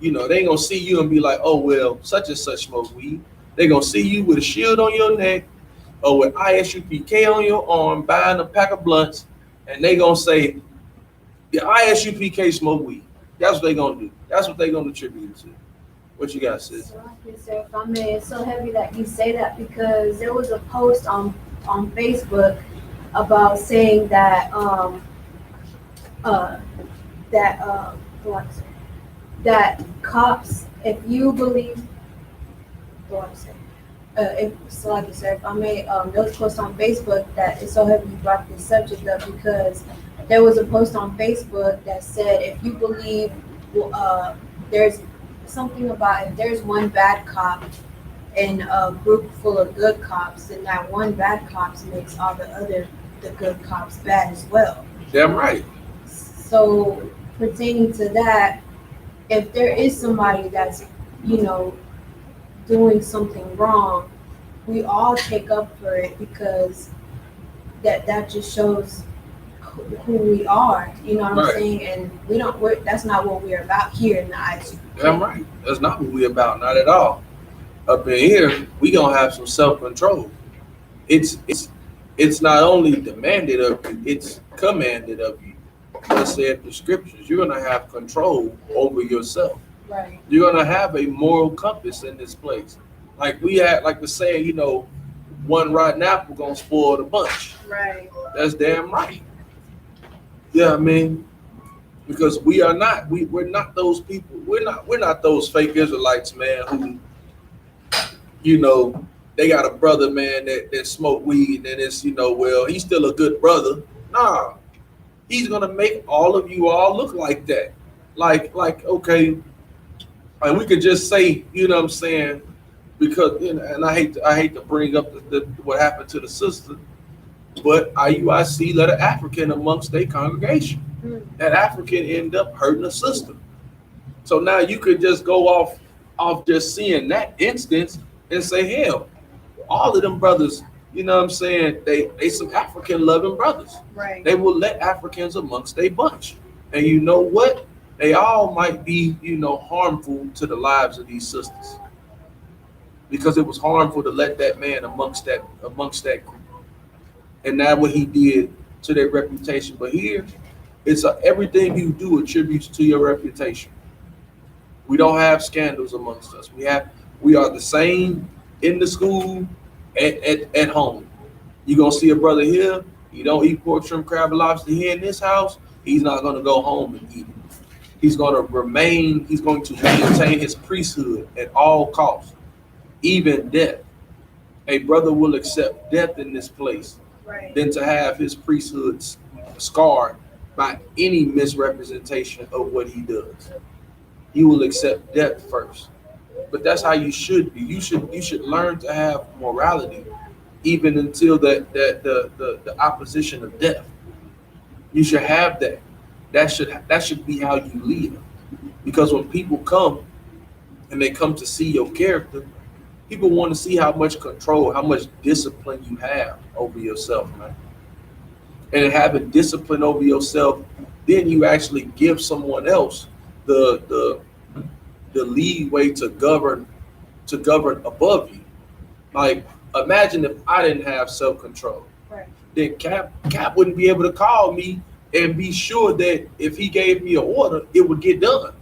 they ain't gonna see you and be like, oh well, such and such smoke weed. They gonna see you with a shield on your neck or with I.S.U.P.K on your arm, buying a pack of blunts, and they gonna say, the I.S.U.P.K smoke weed. That's what they gonna do. That's what they gonna attribute it to. What you got, sis? So, if I may, it's so heavy that you say that because there was a post on Facebook about saying that that cops, if you believe, if I may, there was a post on Facebook that it's so heavy you brought this subject up because there was a post on Facebook that said if you believe there's something about if there's one bad cop in a group full of good cops, then that one bad cop makes all the good cops bad as well. Damn right. So pertaining to that, if there is somebody that's, doing something wrong, we all take up for it because that just shows who we are, you know what I'm saying? And that's not what we're about here in the I.S.U.P.K. Damn right. That's not what we're about, not at all. Up in here, we gonna have some self-control. It's not only demanded of you, it's commanded of you. Let's say the scriptures, you're gonna have control over yourself. Right. You're gonna have a moral compass in this place. Like we had, like the saying, one rotten apple gonna spoil the bunch. Right. That's damn right. Yeah, because we're not those people. We're not those fake Israelites, man, who, they got a brother, man, that smoke weed and it's, well, he's still a good brother. Nah, he's gonna make all of you all look like that. Like, okay, and we could just say, you know what I'm saying, because, and I hate to bring up what happened to the sister, but IUIC let an African amongst their congregation. That African ended up hurting a sister. So now you could just go off just seeing that instance and say, hell, all of them brothers, you know what I'm saying, they some African loving brothers. Right. They will let Africans amongst their bunch. And you know what? They all might be, harmful to the lives of these sisters. Because it was harmful to let that man amongst that group. And now what he did to their reputation. But here, it's everything you do attributes to your reputation. We don't have scandals amongst us. We are the same in the school, at home. You're gonna see a brother here, He don't eat pork, shrimp, crab, and lobster here in this house, he's not going to go home and eat it. He's going to maintain his priesthood at all costs, even death. A brother will accept death in this place than to have his priesthood scarred by any misrepresentation of what he does. He will accept death first. But that's how you should be. You should learn to have morality, even until the opposition of death. You should have that. That should be how you live. Because when people come and they come to see your character, people want to see how much control, how much discipline you have over yourself, man. And having discipline over yourself, then you actually give someone else the leeway to govern above you. Like, imagine if I didn't have self-control. Right. Then Cap wouldn't be able to call me and be sure that if he gave me an order, it would get done.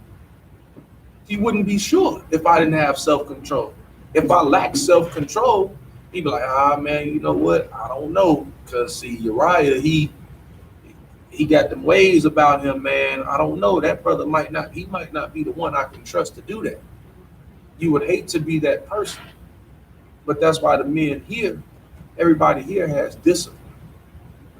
He wouldn't be sure if I didn't have self-control. If I lack self-control, he'd be like, man, you know what? I don't know. Because see, Uriah, he got them ways about him, man. I don't know. That brother might not be the one I can trust to do that. You would hate to be that person. But that's why the men here, everybody here has discipline.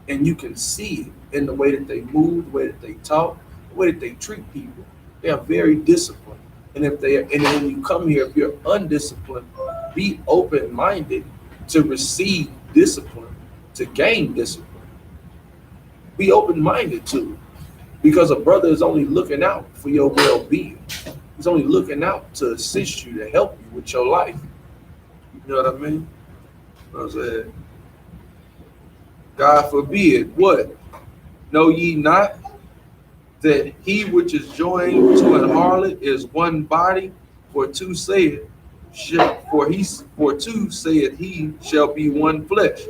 And you can see it in the way that they move, the way that they talk, the way that they treat people. They are very disciplined. And when you come here, if you're undisciplined, be open-minded to receive discipline, to gain discipline. Be open-minded to it, because a brother is only looking out for your well-being. He's only looking out to assist you, to help you with your life. You know what I mean? What I'm saying? God forbid, what? Know ye not that he which is joined to an harlot is one body? For two saith he shall be one flesh.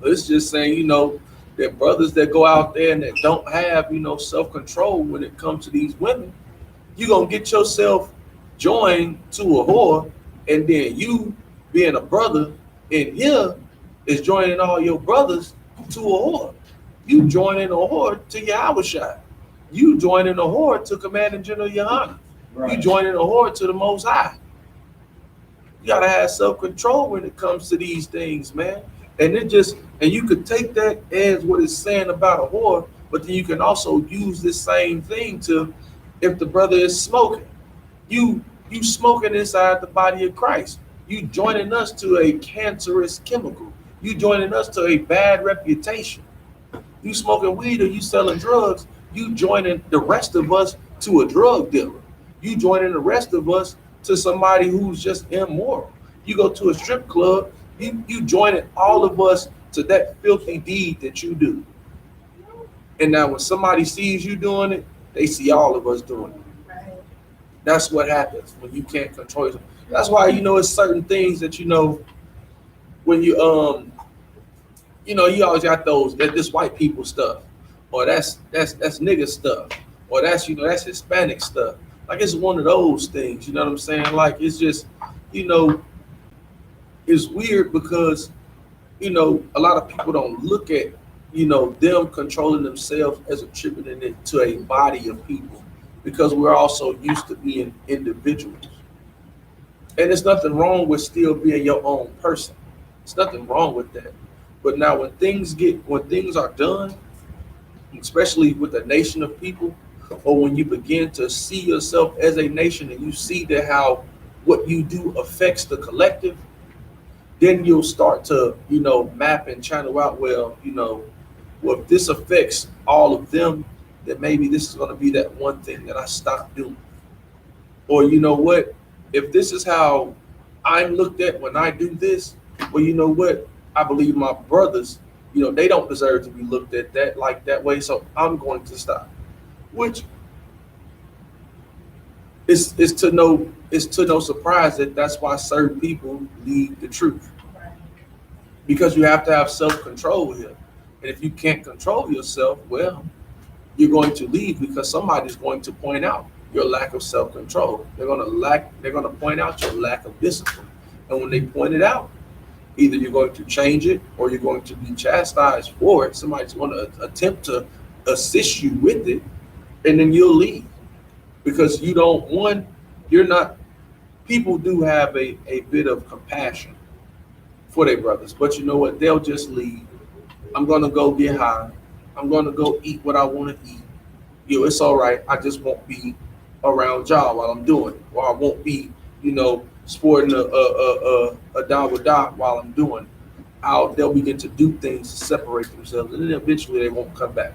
It's just saying, that brothers that go out there and that don't have, self-control when it comes to these women, you're going to get yourself joined to a whore, and then you, being a brother in here, is joining all your brothers to a whore. You joining a whore to YAHANNA. You joining a whore to Commanding General YAHANNA. Right. You joining a whore to the Most High. You gotta have self-control when it comes to these things, man. And you could take that as what it's saying about a whore, but then you can also use this same thing to, if the brother is smoking, you smoking inside the body of Christ. You joining us to a cancerous chemical. You joining us to a bad reputation. You smoking weed or you selling drugs, you joining the rest of us to a drug dealer. You joining the rest of us to somebody who's just immoral. You go to a strip club, you joining all of us to that filthy deed that you do. And now when somebody sees you doing it, they see all of us doing it. Right. That's what happens when you can't control yourself. That's why, it's certain things that, when you always got this white people stuff, or that's nigga stuff, or that's Hispanic stuff. Like, it's one of those things, you know what I'm saying? Like, it's just, it's weird because, a lot of people don't look at, them controlling themselves as attributing it to a body of people, because we're also used to being individuals. And there's nothing wrong with still being your own person. There's nothing wrong with that. But now when things are done, especially with a nation of people, or when you begin to see yourself as a nation and you see that how what you do affects the collective, then you'll start to, map and channel out, well, if this affects all of them, then maybe this is going to be that one thing that I stop doing. Or what? If this is how I'm looked at when I do this, well, you know what? I believe my brothers, they don't deserve to be looked at that way. So I'm going to stop. Which is to no surprise that that's why certain people leave the truth. Because you have to have self-control here. And if you can't control yourself, well, you're going to leave because somebody's going to point out your lack of self-control. They're going to point out your lack of discipline. And when they point it out, Either you're going to change it or you're going to be chastised for it. Somebody's going to attempt to assist you with it, and then you'll leave because you don't want, you're not, people do have a bit of compassion for their brothers, but you know what? They'll just leave. I'm going to go get high. I'm going to go eat what I want to eat. It's all right. I just won't be around y'all while I'm doing it, or I won't be, sporting a da while I'm doing it. They'll begin to do things to separate themselves, and then eventually they won't come back.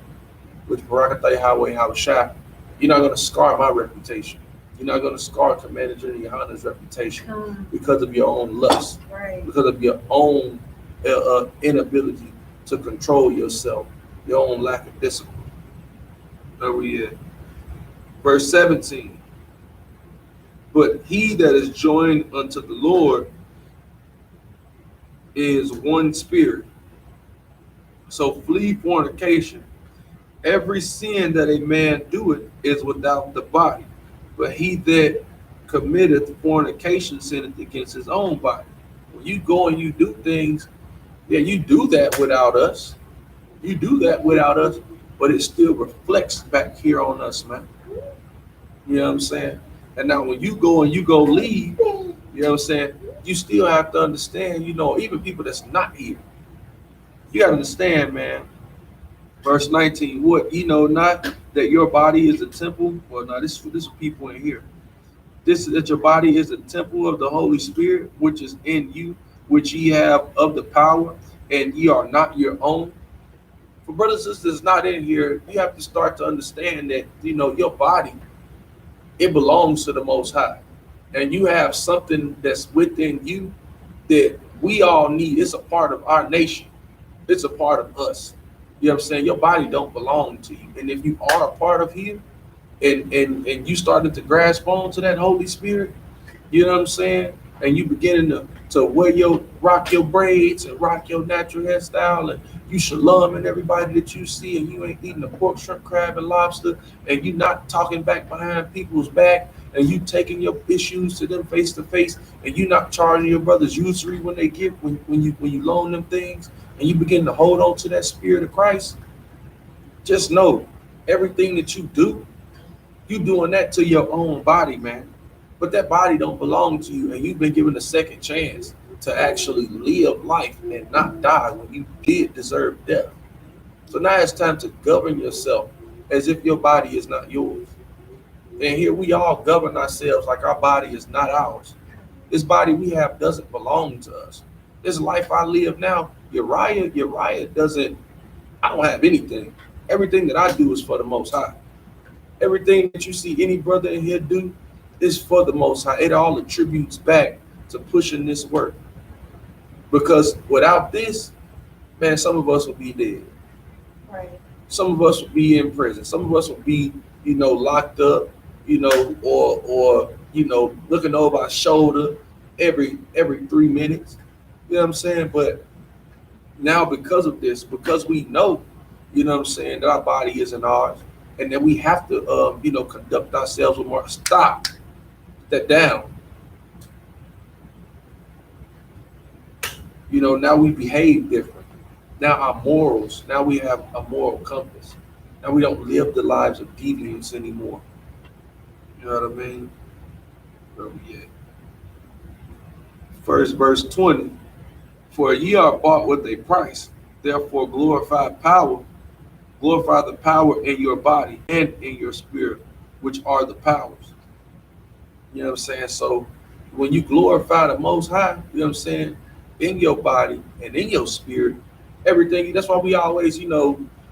Which Barakatay Highway Haushah, you're not going to scar my reputation. You're not going to scar Commander General Yohanna's reputation because of your own lust, Right. because of your own inability to control yourself, your own lack of discipline. Where we at? Verse 17. But he that is joined unto the Lord is one spirit. So flee fornication. Every sin that a man doeth is without the body, but he that committeth fornication sinneth against his own body. When you go and you do things, yeah, you do that without us. You do that without us, but it still reflects back here on us, man. You know what I'm saying? And now when you go and you go leave, you know what I'm saying? You still have to understand, even people that's not here. You gotta understand, man. Verse 19, what? Not that your body is a temple. Well, no, this is people in here. This is that your body is a temple of the Holy Spirit, which is in you, which ye have of the power, and ye are not your own. For brothers and sisters not in here, you have to start to understand that, your body, it belongs to the Most High. And you have something that's within you that we all need. It's a part of our nation. It's a part of us. You know what I'm saying? Your body don't belong to you. And if you are a part of here and you started to grasp on to that Holy Spirit, you know what I'm saying? And you beginning to rock your braids and rock your natural hairstyle, and you shalom and everybody that you see, and you ain't eating the pork, shrimp, crab, and lobster, and you not talking back behind people's back, and you taking your issues to them face to face, and you not charging your brothers usury when they give when you loan them things, and you begin to hold on to that spirit of Christ. Just know everything that you do, you doing that to your own body, man. But that body don't belong to you, and you've been given a second chance to actually live life and not die when you did deserve death. So now it's time to govern yourself as if your body is not yours. And here we all govern ourselves like our body is not ours. This body we have doesn't belong to us. This life I live now, Uriah doesn't, I don't have anything. Everything that I do is for the Most High. Everything that you see any brother in here do is for the Most High. It all attributes back to pushing this work. Because without this, man, some of us would be dead. Right. Some of us would be in prison. Some of us would be, locked up, or looking over our shoulder every 3 minutes. You know what I'm saying? But now because of this, because we know, that our body isn't ours, and that we have to, conduct ourselves with more. Stop that down. Now we behave different. Now our morals, now we have a moral compass. Now we don't live the lives of deviance anymore. You know what I mean? Where we at? First verse 20. For ye are bought with a price, therefore glorify the power in your body and in your spirit, which are the powers. You know what I'm saying? So when you glorify the Most High, you know what I'm saying, in your body and in your spirit, everything. That's why we always,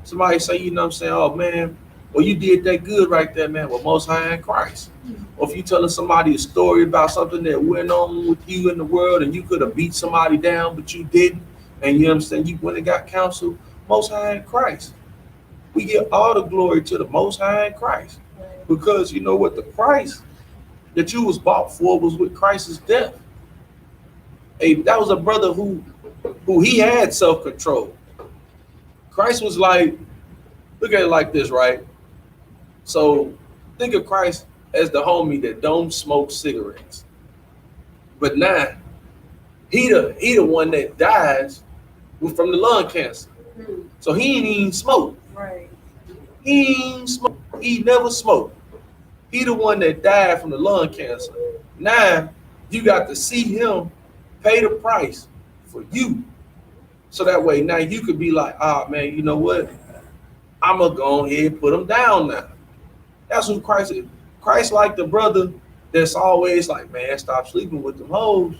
somebody say, you know what I'm saying, oh man, well, you did that good right there, man. Well, Most High in Christ. Or if you telling somebody a story about something that went on with you in the world and you could have beat somebody down, but you didn't, and you know what I'm saying, you went and got counsel, Most High in Christ. We give all the glory to the Most High in Christ. Because you know what? The price that you was bought for was with Christ's death. Hey, that was a brother who he had self-control. Christ was like, look at it like this, right? So think of Christ as the homie that don't smoke cigarettes. But now He the one that dies from the lung cancer. So he ain't even smoke. Right. He ain't smoke. He never smoked. He the one that died from the lung cancer. Now you got to see him pay the price for you. So that way now you could be like, ah man, you know what? I'm gonna go ahead and put him down now. That's who Christ is. Christ like the brother that's always like, man, stop sleeping with them hoes.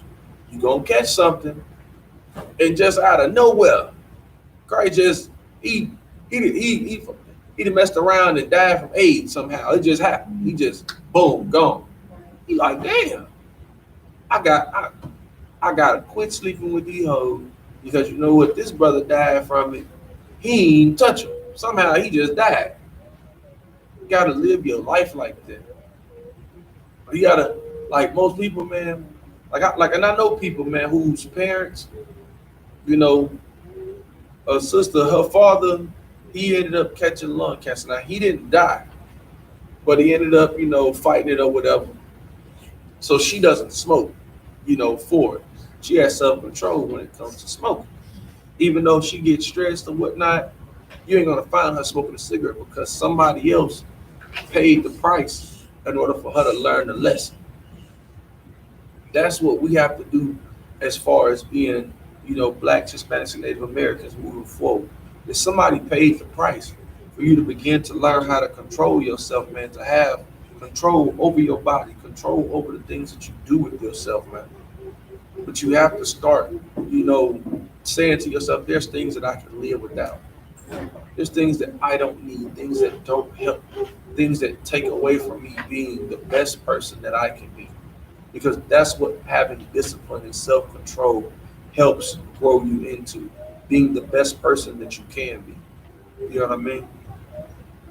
You gonna catch something. And just out of nowhere, Christ just he done messed around and died from AIDS somehow. It just happened. He just boom, gone. He like, damn, I gotta quit sleeping with these hoes because you know what? This brother died from it. He ain't touch him. Somehow he just died. You gotta live your life like that. You gotta, like most people, man. And I know people, man, whose parents, you know, a sister, her father, he ended up catching lung cancer. Now he didn't die, but he ended up, you know, fighting it or whatever. So she doesn't smoke, you know, for it. She has self-control when it comes to smoking. Even though she gets stressed or whatnot, you ain't gonna find her smoking a cigarette because somebody else paid the price in order for her to learn the lesson. That's what we have to do as far as being, you know, Blacks, Hispanics, and Native Americans moving forward. If somebody paid the price for you to begin to learn how to control yourself, man, to have control over your body, control over the things that you do with yourself, man. But you have to start, you know, saying to yourself, there's things that I can live without. There's things that I don't need, things that don't help, things that take away from me being the best person that I can be. Because that's what having discipline and self-control helps grow you into, being the best person that you can be. You know what I mean?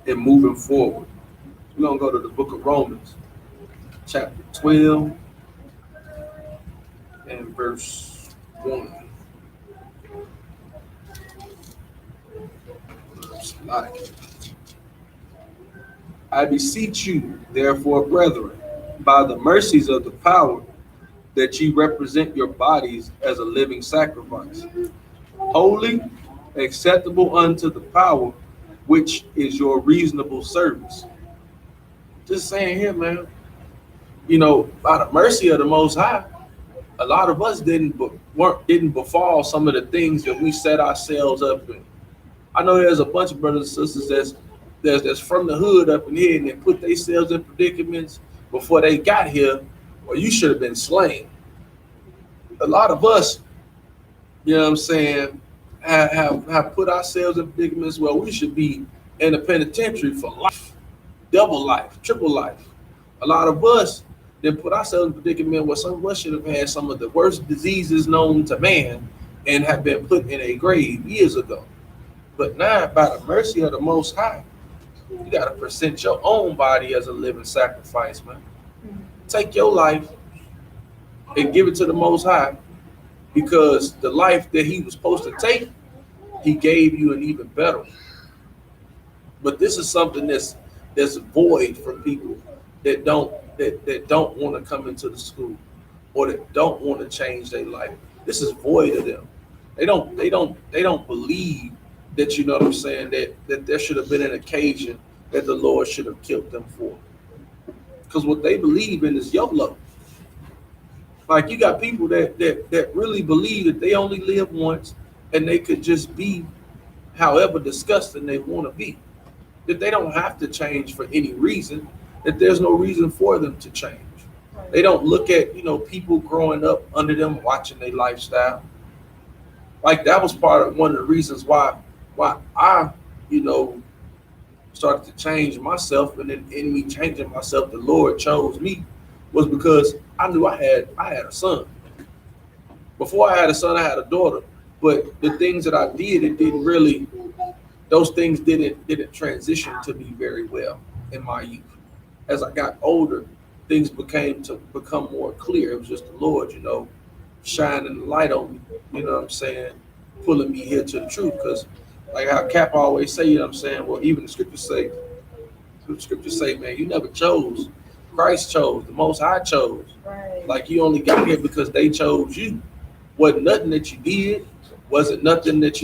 And moving forward. We're going to go to the book of Romans, chapter 12 and verse 1. I beseech you, therefore, brethren, by the mercies of the power, that ye represent your bodies as a living sacrifice, holy, acceptable unto the power, which is your reasonable service. Just saying here, man, you know, by the mercy of the Most High, a lot of us didn't befall some of the things that we set ourselves up in. I know there's a bunch of brothers and sisters that's from the hood up in here and they put themselves in predicaments before they got here, or you should have been slain. A lot of us, you know what I'm saying, have put ourselves in predicaments where we should be in a penitentiary for life, double life, triple life. A lot of us then put ourselves in a predicament where some of us should have had some of the worst diseases known to man and have been put in a grave years ago. But now, by the mercy of the Most High, you got to present your own body as a living sacrifice, man. Take your life and give it to the Most High, because the life that he was supposed to take, he gave you an even better one. But this is something that's void for people that don't want to come into the school or that don't want to change their life. This is void of them. They don't believe that, you know what I'm saying, that there should have been an occasion that the Lord should have killed them for. Because what they believe in is YOLO. Like, you got people that really believe that they only live once and they could just be however disgusting they want to be. That they don't have to change for any reason, that there's no reason for them to change. They don't look at, you know, people growing up under them, watching their lifestyle. Like, that was part of one of the reasons why I, you know, started to change myself, and then in me changing myself, the Lord chose me, was because I knew I had a son. Before I had a son, I had a daughter. But the things that I did, those things didn't transition to me very well in my youth. As I got older, things become more clear. It was just the Lord, you know, shining the light on me, you know what I'm saying, pulling me here to the truth. Because like how Cap always say, you know what I'm saying, well, even the scriptures say, man, you never chose. Christ chose, the Most High chose. Right. Like, you only got here because they chose you. Wasn't nothing that you did. Wasn't nothing that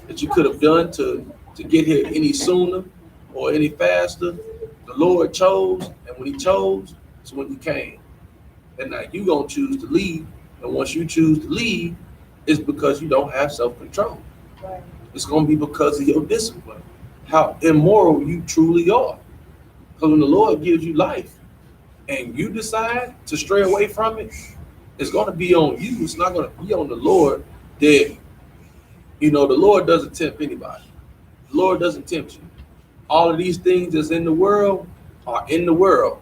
that you could have done to get here any sooner or any faster. The Lord chose, and when He chose, it's when you came. And now you gonna choose to leave. And once you choose to leave, it's because you don't have self-control. Right. It's gonna be because of your discipline, how immoral you truly are. Because when the Lord gives you life and you decide to stray away from it, it's gonna be on you. It's not gonna be on the Lord. That the Lord doesn't tempt anybody. The Lord doesn't tempt you. All of these things that's in the world are in the world.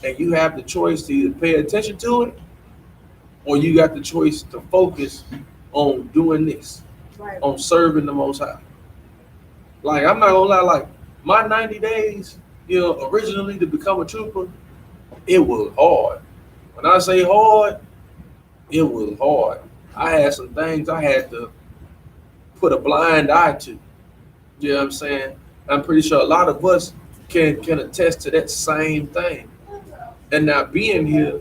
And you have the choice to either pay attention to it, or you got the choice to focus on doing this, Right. on serving the Most High. Like, I'm not gonna lie, like my 90 days, originally to become a trooper, it was hard. When I say hard, it was hard. I had some things I had to put a blind eye to. You know what I'm saying? I'm pretty sure a lot of us can attest to that same thing. And now being here,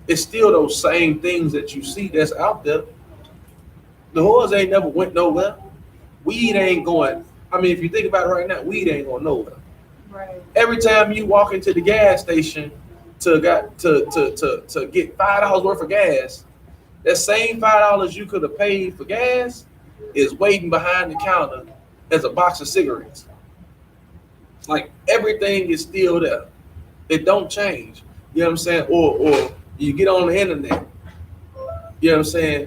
it's still those same things that you see that's out there. The whores ain't never went nowhere. Weed ain't going. I mean, if you think about it right now, weed ain't going nowhere. Right. Every time you walk into the gas station to get $5 worth of gas, that same $5 you could have paid for gas is waiting behind the counter as a box of cigarettes. Like, everything is still there. It don't change. You know what I'm saying? Or you get on the internet. You know what I'm saying?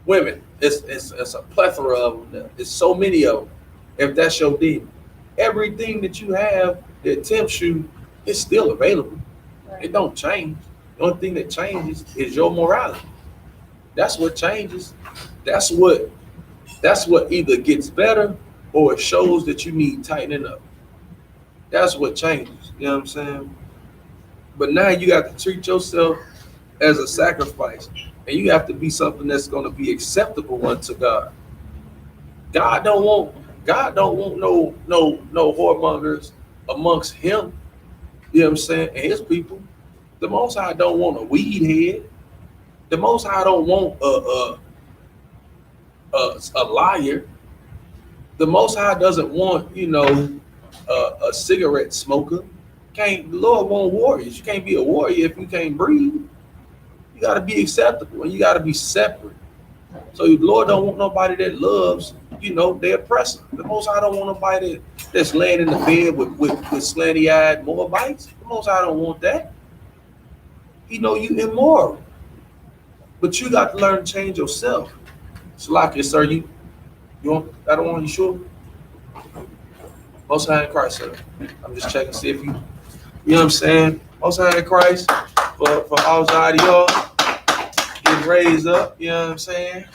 Women, it's a plethora of them there. There's so many of them. If that's your demon, everything that you have that tempts you is still available. Right. It don't change. The only thing that changes is your morality. That's what changes. That's what either gets better or it shows that you need tightening up. That's what changes. You know what I'm saying? But now you got to treat yourself as a sacrifice, and you have to be something that's going to be acceptable unto God. God don't want no whoremongers amongst Him. You know what I'm saying? And His people. The Most High don't want a weed head. The Most High don't want a liar. The Most High doesn't want a cigarette smoker. The Lord want warriors. You can't be a warrior if you can't breathe. You got to be acceptable and you got to be separate. So the Lord don't want nobody that loves, their oppressor. The Most High don't want nobody that's laying in the bed with slanty-eyed Moabites. The Most High don't want that. He know you immoral. But you got to learn to change yourself. Salakia, sir, you want that one? You sure? Most High in Christ, sir. I'm just checking to see if you know what I'm saying? Most High in Christ for all sides of y'all getting raised up, you know what I'm saying?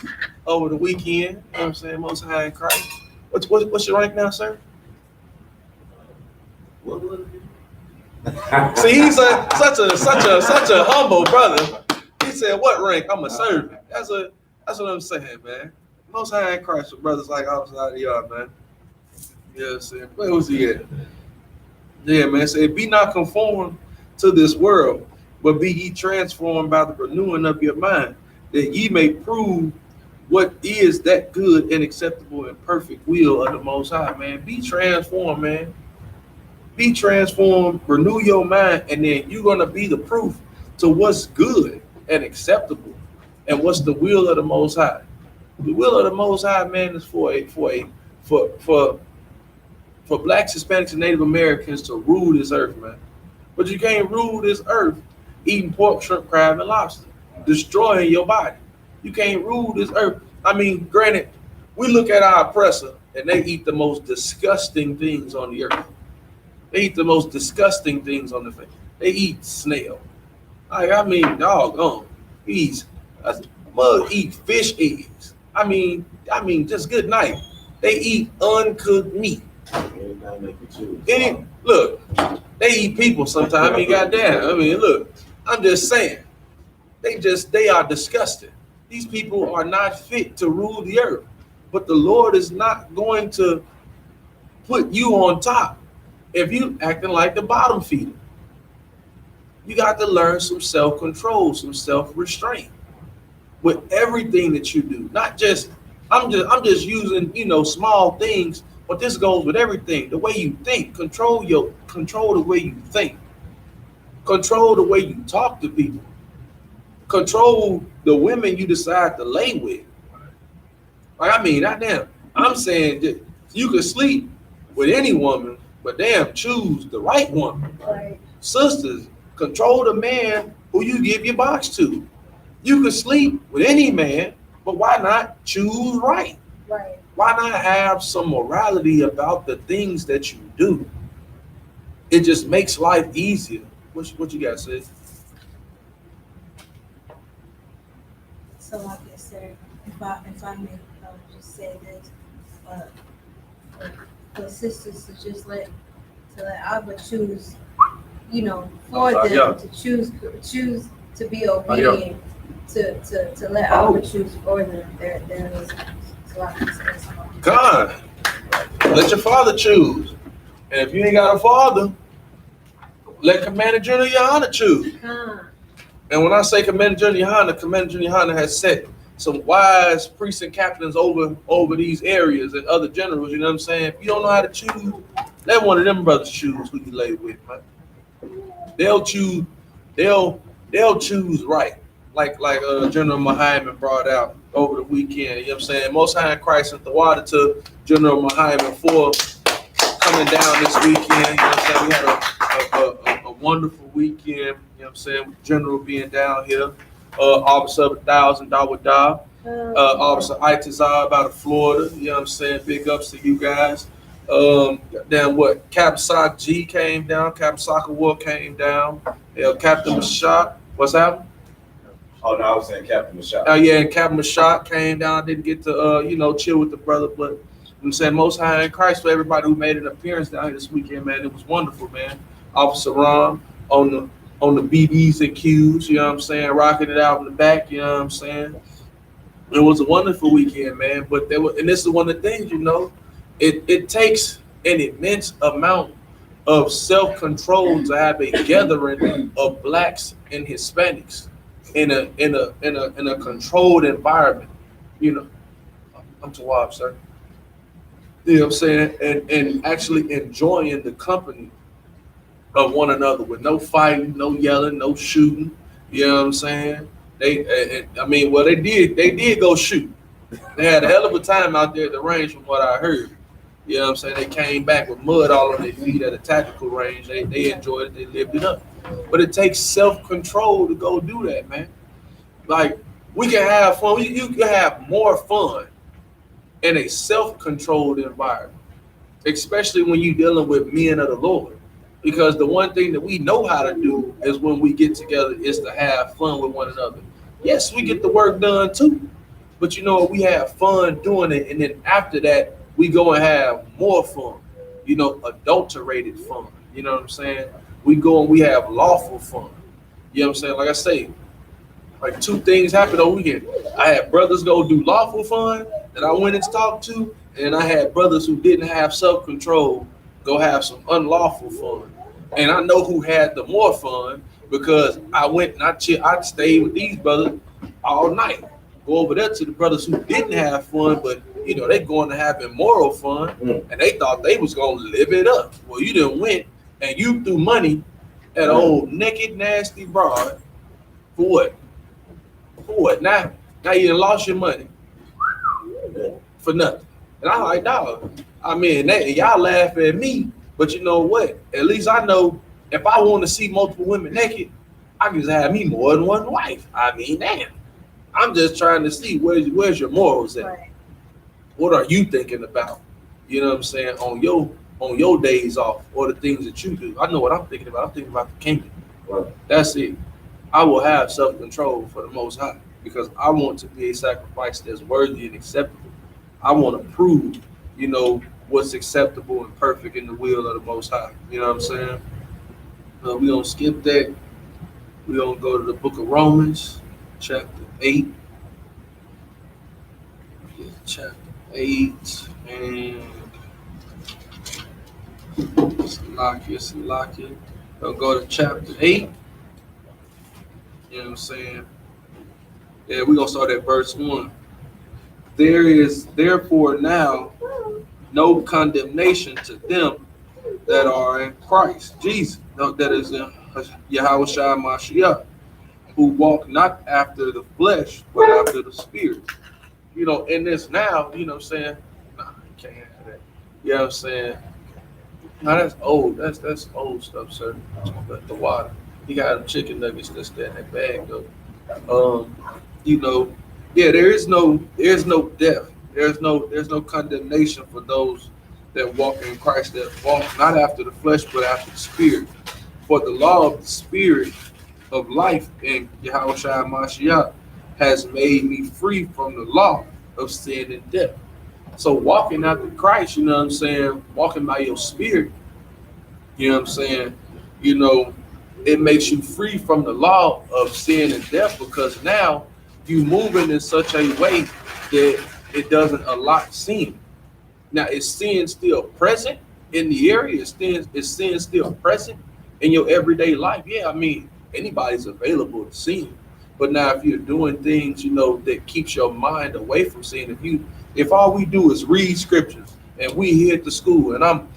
Over the weekend, you know what I'm saying? Most High in Christ. What's your rank now, sir? See, he's such a humble brother. He said, "What rank? I'm a servant." That's what I'm saying, man. Most High in Christ for brothers like outside of y'all, man. You know what I'm saying? Where was he at? Yeah, man. Say, be not conformed to this world, but be ye transformed by the renewing of your mind, that ye may prove what is that good and acceptable and perfect will of the Most High, man. Be transformed, man. Be transformed, renew your mind, and then you're gonna be the proof to what's good and acceptable and what's the will of the Most High. The will of the Most High, man, is for Blacks, Hispanics, and Native Americans to rule this earth, man. But you can't rule this earth eating pork, shrimp, crab, and lobster, destroying your body. You can't rule this earth. I mean, granted, we look at our oppressor and they eat the most disgusting things on the earth. They eat the most disgusting things on the face. They eat snail. Doggone. Eat fish eggs. I mean, just good night. They eat uncooked meat. Look, they eat people sometimes. I mean, goddamn. I mean, look, I'm just saying. They are disgusting. These people are not fit to rule the earth. But the Lord is not going to put you on top if you acting like the bottom feeder. You got to learn some self-control, some self-restraint. with everything that you do. Not just I'm just using, you know, small things, but this goes with everything. The way you think, control the way you think. Control the way you talk to people. Control the women you decide to lay with. Like, I mean, goddamn, I'm saying that you can sleep with any woman, but damn, choose the right woman. Right. Sisters, control the man who you give your box to. You can sleep with any man, but why not choose right? Right. Why not have some morality about the things that you do? It just makes life easier. What you got, sis? So like I said, if I may just say this, for sisters to just let Abba choose, you know, for them to choose to be obedient, to let Abba choose for them. There is a lot to say. God, let your father choose. And if you ain't got a father, let Commander General YAHANNA choose. And when I say Commander General YAHANNA has set some wise priests and captains over these areas and other generals, you know what I'm saying? If you don't know how to choose, let one of them brothers choose who you lay with, man. They'll choose right. Like General Muhammad brought out over the weekend, you know what I'm saying? Most High in Christ sent the water to General Muhammad for coming down this weekend, you know what I'm saying? We had a wonderful weekend, you know what I'm saying, with General being down here, Officer 1000 Dawada, Officer Itazar out of Florida, you know what I'm saying? Big ups to you guys. Then what? Captain Sock G came down, Captain Soccer War came down, Captain Mashak, what's happening? Oh no, I was saying Captain Mashak. Oh yeah, and Captain Mashak came down. Didn't get to chill with the brother, but I'm saying Most High in Christ for everybody who made an appearance down here this weekend, man. It was wonderful, man. Officer Ron on the BBs and Qs, you know what I'm saying, rocking it out in the back, you know what I'm saying. It was a wonderful weekend, man. But and this is one of the things, you know, it takes an immense amount of self-control to have a gathering of blacks and Hispanics in a controlled environment, you know. I'm Tawab, sir. You know what I'm saying? And actually enjoying the company of one another with no fighting, no yelling, no shooting. You know what I'm saying? They did go shoot. They had a hell of a time out there at the range from what I heard. You know what I'm saying? They came back with mud all on their feet at a tactical range. They enjoyed it, they lived it up. But it takes self-control to go do that, man. Like, we can have fun. You can have more fun in a self-controlled environment, especially when you're dealing with men of the Lord. Because the one thing that we know how to do is when we get together is to have fun with one another. Yes, we get the work done too, but you know, we have fun doing it. And then after that, we go and have more fun, you know, adulterated fun. You know what I'm saying? We go and we have lawful fun. You know what I'm saying? Like I say, like two things happened over weekend. I had brothers go do lawful fun that I went and talked to, and I had brothers who didn't have self-control go have some unlawful fun. And I know who had the more fun because I went and I stayed with these brothers all night. Go over there to the brothers who didn't have fun, but you know, they going to have immoral fun, and they thought they was gonna live it up. Well, you done went and you threw money at an old naked, nasty broad for what? For what? Now you done lost your money for nothing. And I'm like, dog, I mean, y'all laugh at me, but you know what? At least I know if I want to see multiple women naked, I can just have me more than one wife. I mean, damn. I'm just trying to see where's your morals at. Right. What are you thinking about? You know what I'm saying? On your days off or the things that you do. I know what I'm thinking about. I'm thinking about the kingdom. Right. That's it. I will have self-control for the Most High because I want to be a sacrifice that's worthy and acceptable. I want to prove, you know, what's acceptable and perfect in the will of the Most High. You know what I'm saying? We're going to skip that. We're going to go to the book of Romans, chapter 8. Chapter 8. And Salakia. We'll go to chapter 8. You know what I'm saying? Yeah, we're gonna start at verse 1. There is therefore now no condemnation to them that are in Christ Jesus, that is in Yahushua Mashiach, who walk not after the flesh, but after the spirit. In this now, you know what I'm saying? Nah, you can't have that. You know what I'm saying? Now that's old. That's old stuff, sir. The water. You got them chicken nuggets that's there in that bag though. Yeah, there's no death. There's no condemnation for those that walk in Christ, that walk not after the flesh, but after the spirit. For the law of the spirit of life in Yahushua Mashiach has made me free from the law of sin and death. So walking after Christ, you know what I'm saying, walking by your spirit, you know what I'm saying, it makes you free from the law of sin and death, because now you moving in such a way that it doesn't allot sin. Now, is sin still present in the area? Is sin still present in your everyday life? Yeah, I mean, anybody's available to sin. But now if you're doing things, that keeps your mind away from sin, if all we do is read scriptures and we here at the school and I'm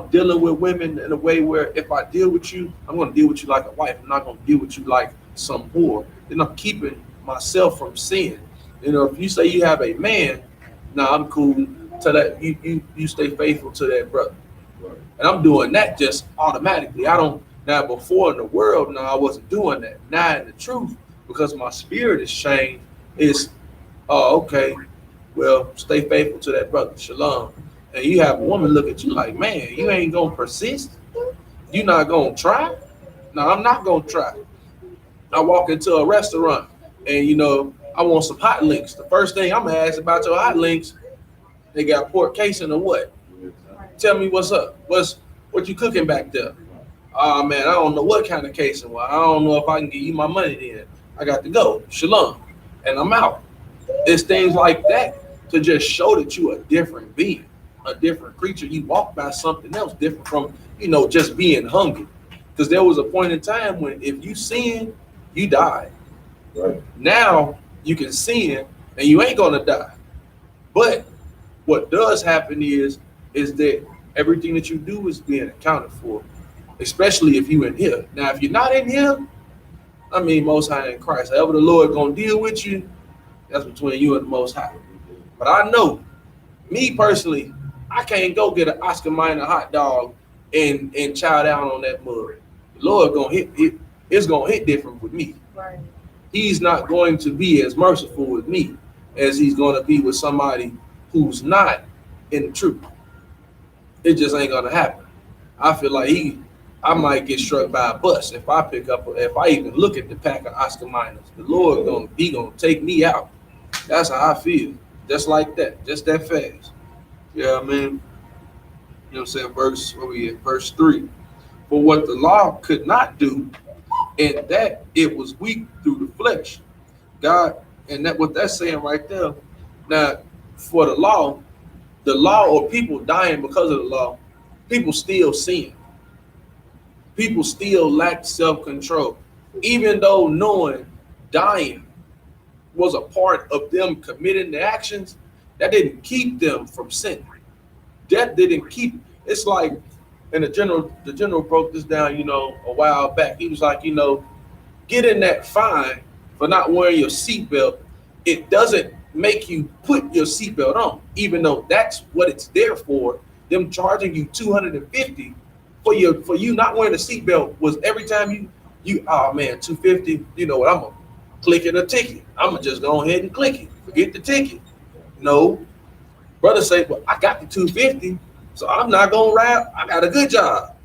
dealing with women in a way where if I deal with you, I'm going to deal with you like a wife. I'm not going to deal with you like some whore. Then I'm keeping myself from sin. If you say you have a man, now I'm cool to that. You stay faithful to that brother. And I'm doing that just automatically. Now before in the world, now I wasn't doing that. Now in the truth, because my spirit is changed, is, okay, well, stay faithful to that brother. Shalom. And you have a woman look at you like, man, you ain't going to persist? You not going to try? No, I'm not going to try. I walk into a restaurant and, I want some hot links. The first thing I'm going to ask about your hot links, they got pork casing or what? Tell me what's up. What you cooking back there? Oh, man, I don't know what kind of casing. Well, I don't know if I can give you my money then. I got to go. Shalom. And I'm out. It's things like that to just show that you a different being, a different creature. You walk by something else different from, just being hungry. Because there was a point in time when if you sin, you die. Right. Now you can sin and you ain't gonna die. But what does happen is that everything that you do is being accounted for, especially if you in here. Now, if you're not in here, I mean, Most High in Christ, however the Lord gonna deal with you, that's between you and the Most High. But I know, me personally, I can't go get an Oscar Mayer hot dog and chow down on that mud. The Lord gonna hit it. It's gonna hit different with me. Right. He's not going to be as merciful with me as he's going to be with somebody who's not in the truth. It just ain't gonna happen. I feel like I might get struck by a bus if I even look at the pack of Oscar Miners. The Lord gonna take me out. That's how I feel. Just like that. Just that fast. Yeah, I mean, you know what I'm saying? Verse 3. For what the law could not do, and that it was weak through the flesh. God, and that what that's saying right there. Now, for the law or people dying because of the law, people still sin. People still lack self-control. Even though knowing dying was a part of them committing the actions, that didn't keep them from sinning. That didn't keep, it's like, and the general broke this down, a while back. He was like, getting that fine for not wearing your seatbelt, it doesn't make you put your seatbelt on, even though that's what it's there for. Them charging you $250 for you not wearing a seatbelt was every time you oh man, $250. You know what? I'm gonna click in a ticket. I'm gonna just go ahead and click it. Forget the ticket. No, brother say, well, I got the $250, so I'm not gonna ride. I got a good job.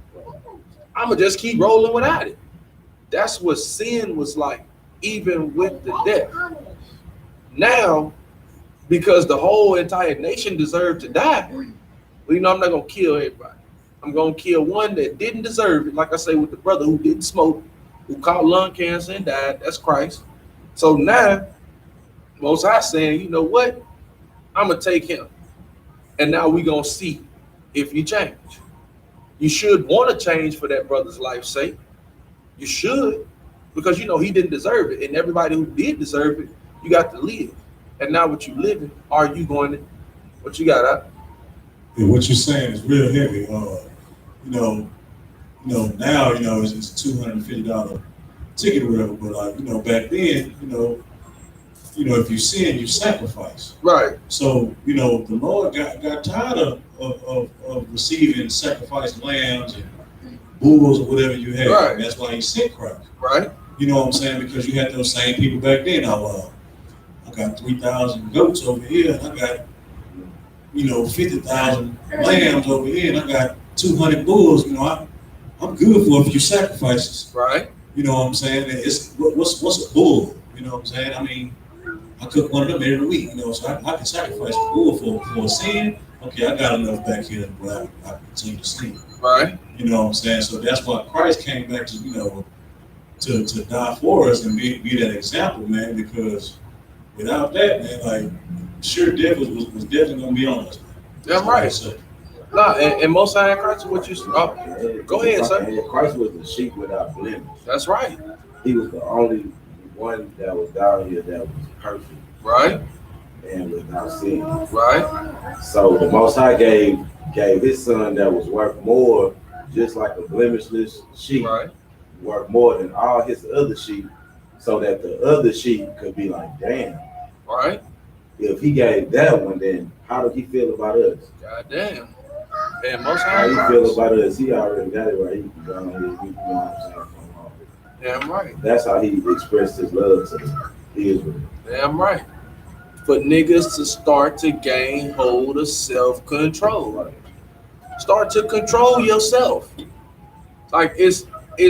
I'm gonna just keep rolling without it. That's what sin was like, even with the death. Now, because the whole entire nation deserved to die, well, I'm not gonna kill everybody. I'm gonna kill one that didn't deserve it. Like I say, with the brother who didn't smoke, who caught lung cancer and died. That's Christ. So now, Most High saying, you know what? I'm gonna take him, and now we gonna see if you change. You should want to change for that brother's life's sake. You should, because he didn't deserve it, and everybody who did deserve it You got to live. And now what you living, are you going to, what you got up? Yeah, what you're saying is real heavy. Now, it's $250 ticket or whatever, but back then, if you sin, you sacrifice. Right. So, the Lord got tired of receiving sacrificed lambs and bulls or whatever you had. Right. And that's why he sent Christ. Right. You know what I'm saying? Because you had those same people back then. I got 3,000 goats over here, and I got 50,000 lambs over here, and I got 200 bulls. I'm good for a few sacrifices. Right. You know what I'm saying? It's what's a bull? You know what I'm saying? I mean, I cook one of them every week. So I can sacrifice a bull for a sin. Okay, I got enough back here, but I continue to sin. Right. You know what I'm saying? So that's why Christ came back to to die for us and be that example, man. Because without that, man, like sure, devil was definitely gonna be on us. That's right. Nah, and Most High Christ, what you go ahead, sir. Christ was the sheep without blemish. That's right. He was the only one that was down here that was perfect. Right. And without sin. Right. So the Most High gave his son that was worth more, just like a blemishless sheep, right, worth more than all his other sheep, so that the other sheep could be like, damn. Right. If he gave that one, then how did he feel about us? God damn. And Most How High he Christ. feel about us? He already got it right. He can go on his, you know what I'm saying? Damn right. That's how he expressed his love to Israel. Damn right. For niggas to start to gain hold of self-control. Start to control yourself. Like it's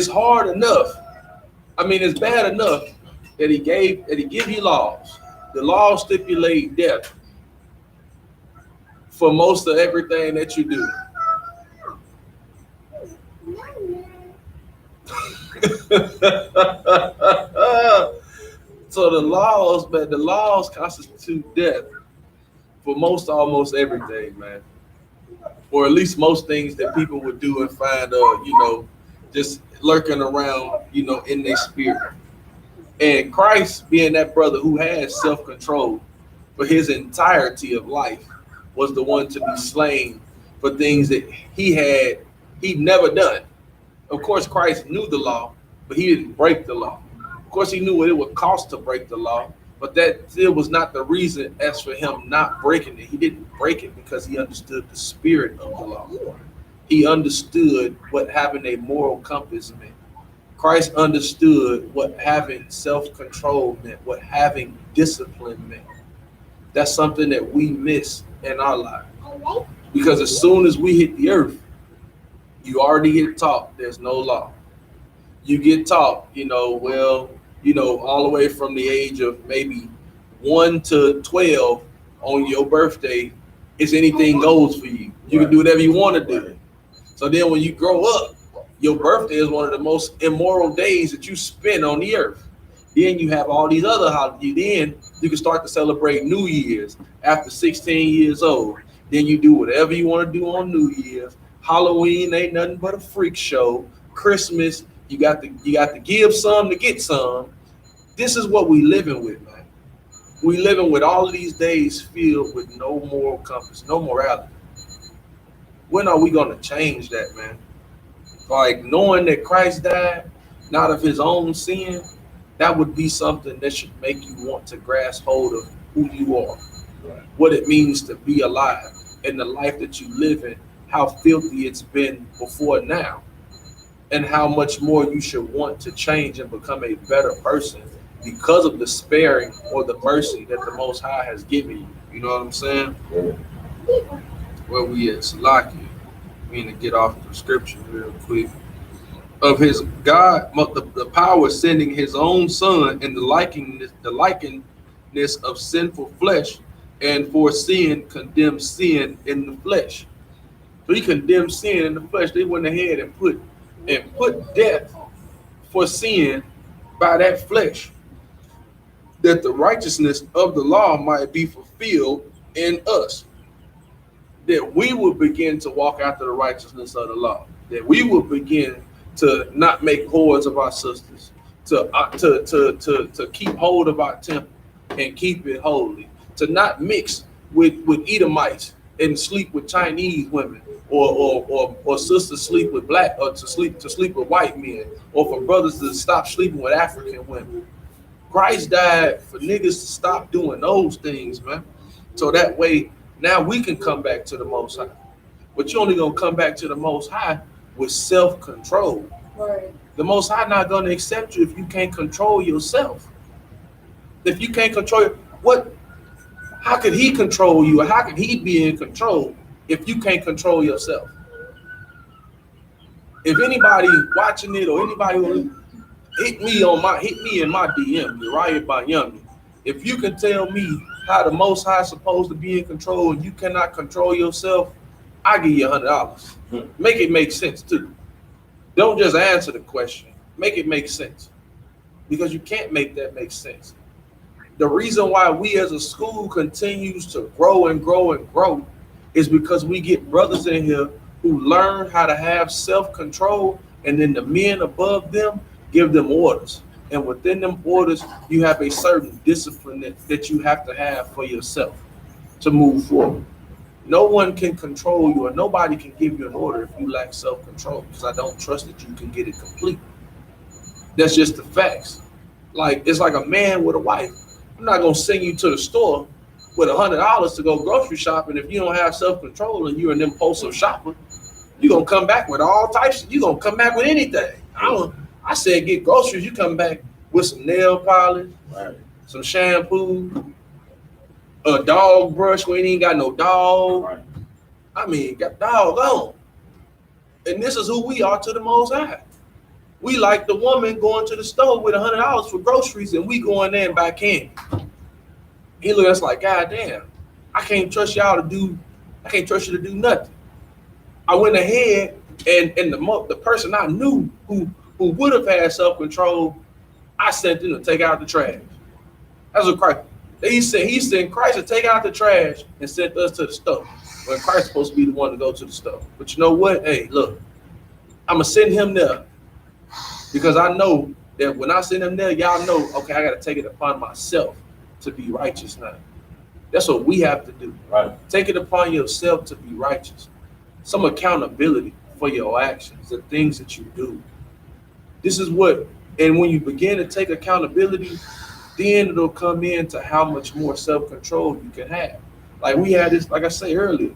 hard enough. I mean, it's bad enough that he give you laws. The laws stipulate death for most of everything that you do. So the laws constitute death for almost everything, man. Or at least most things that people would do and find, just lurking around, in their spirit. And Christ, being that brother who has self-control for his entirety of life, was the one to be slain for things that he'd never done. Of course, Christ knew the law, but he didn't break the law. Of course, he knew what it would cost to break the law, but that still was not the reason as for him not breaking it. He didn't break it because he understood the spirit of the law. He understood what having a moral compass meant. Christ understood what having self-control meant, what having discipline meant. That's something that we miss in our life. Because as soon as we hit the earth, you already get taught there's no law. You get taught, all the way from the age of maybe 1 to 12 on your birthday, is anything goes for you. You can do whatever you want to do. So then when you grow up, your birthday is one of the most immoral days that you spend on the earth. Then you have all these other holidays. Then you can start to celebrate New Year's after 16 years old. Then you do whatever you want to do on New Year's. Halloween ain't nothing but a freak show. Christmas, you got to give some to get some. This is what we living with, man. We living with all of these days filled with no moral compass, no morality. When are we going to change that, man? Like knowing that Christ died, not of his own sin, that would be something that should make you want to grasp hold of who you are, what it means to be alive, and the life that you live in, how filthy it's been before now, and how much more you should want to change and become a better person because of the sparing or the mercy that the Most High has given you. You know what I'm saying? Where we at Salaki, we need to get off the scripture real quick. Of his God, the power of sending his own son in the likeness of sinful flesh, and for sin condemned sin in the flesh. So he condemned sin in the flesh. They went ahead and put death for sin by that flesh, that the righteousness of the law might be fulfilled in us, that we will begin to walk after the righteousness of the law, that we will begin to not make whores of our sisters, to keep hold of our temple, and keep it holy. To not mix with Edomites and sleep with Chinese women, or sisters sleep with black, or to sleep with white men, or for brothers to stop sleeping with African women. Christ died for niggas to stop doing those things, man. So that way, now we can come back to the Most High. But you're only gonna come back to the Most High with self-control. Right. The Most High not gonna accept you if you can't control yourself. If you can't control what? How could He control you, or how could He be in control if you can't control yourself? If anybody watching it, or anybody who hit me in my DM, Uriah Banyami, if you can tell me how the Most High is supposed to be in control and you cannot control yourself, I give you $100. Make it make sense too. Don't just answer the question. Make it make sense, because you can't make that make sense. The reason why we as a school continues to grow and grow and grow is because we get brothers in here who learn how to have self-control, and then the men above them give them orders. And within them orders, you have a certain discipline that you have to have for yourself to move forward. No one can control you, or nobody can give you an order if you lack self-control, because I don't trust that you can get it complete. That's just the facts. Like, it's like a man with a wife. I'm not gonna send you to the store with $100 to go grocery shopping if you don't have self-control and you're an impulsive shopper. You're gonna come back with all types. You're gonna come back with anything. I said get groceries. You come back with some nail polish, Right. some shampoo, a dog brush. We ain't got no dog. Right. I mean, got dog on. And this is who we are to the Most High. We like the woman going to the store with $100 for groceries, and we go in there and buy candy. He look at us like, God damn, I can't trust you to do nothing. I went ahead and the person I knew who would have had self-control, I sent them to take out the trash. That's what Christ. He sent Christ to take out the trash and sent us to the store, when Christ's supposed to be the one to go to the store. But you know what? Hey, look, I'm gonna send him there, because I know that when I send him there, y'all know, okay, I got to take it upon myself to be righteous now. That's what we have to do. Right. Take it upon yourself to be righteous. Some accountability for your actions, the things that you do. This is what, and when you begin to take accountability, then it'll come into how much more self-control you can have. Like we had this, like I said earlier,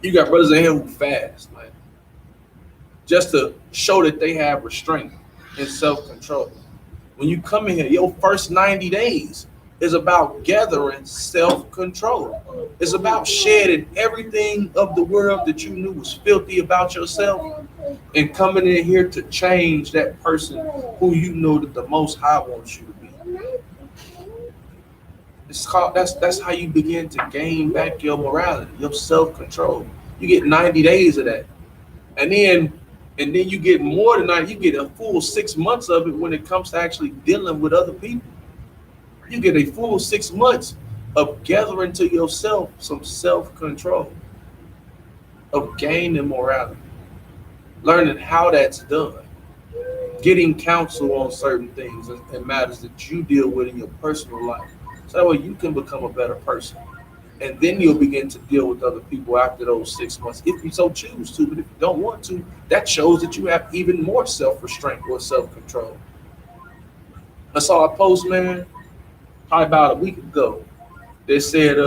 you got brothers in here who fast, man, just to show that they have restraint and self-control. When you come in here, your first 90 days is about gathering self-control. It's about shedding everything of the world that you knew was filthy about yourself, and coming in here to change that person who you know that the Most High wants you to be. It's called, that's how you begin to gain back your morality, your self-control. You get 90 days of that. And then you get more than that. You get a full 6 months of it when it comes to actually dealing with other people. You get a full 6 months of gathering to yourself some self-control, of gaining morality, learning how that's done, getting counsel on certain things and matters that you deal with in your personal life. So that way you can become a better person. And then you'll begin to deal with other people after those 6 months, if you so choose to. But if you don't want to, that shows that you have even more self-restraint or self-control. I saw a post, man, probably about a week ago. They said,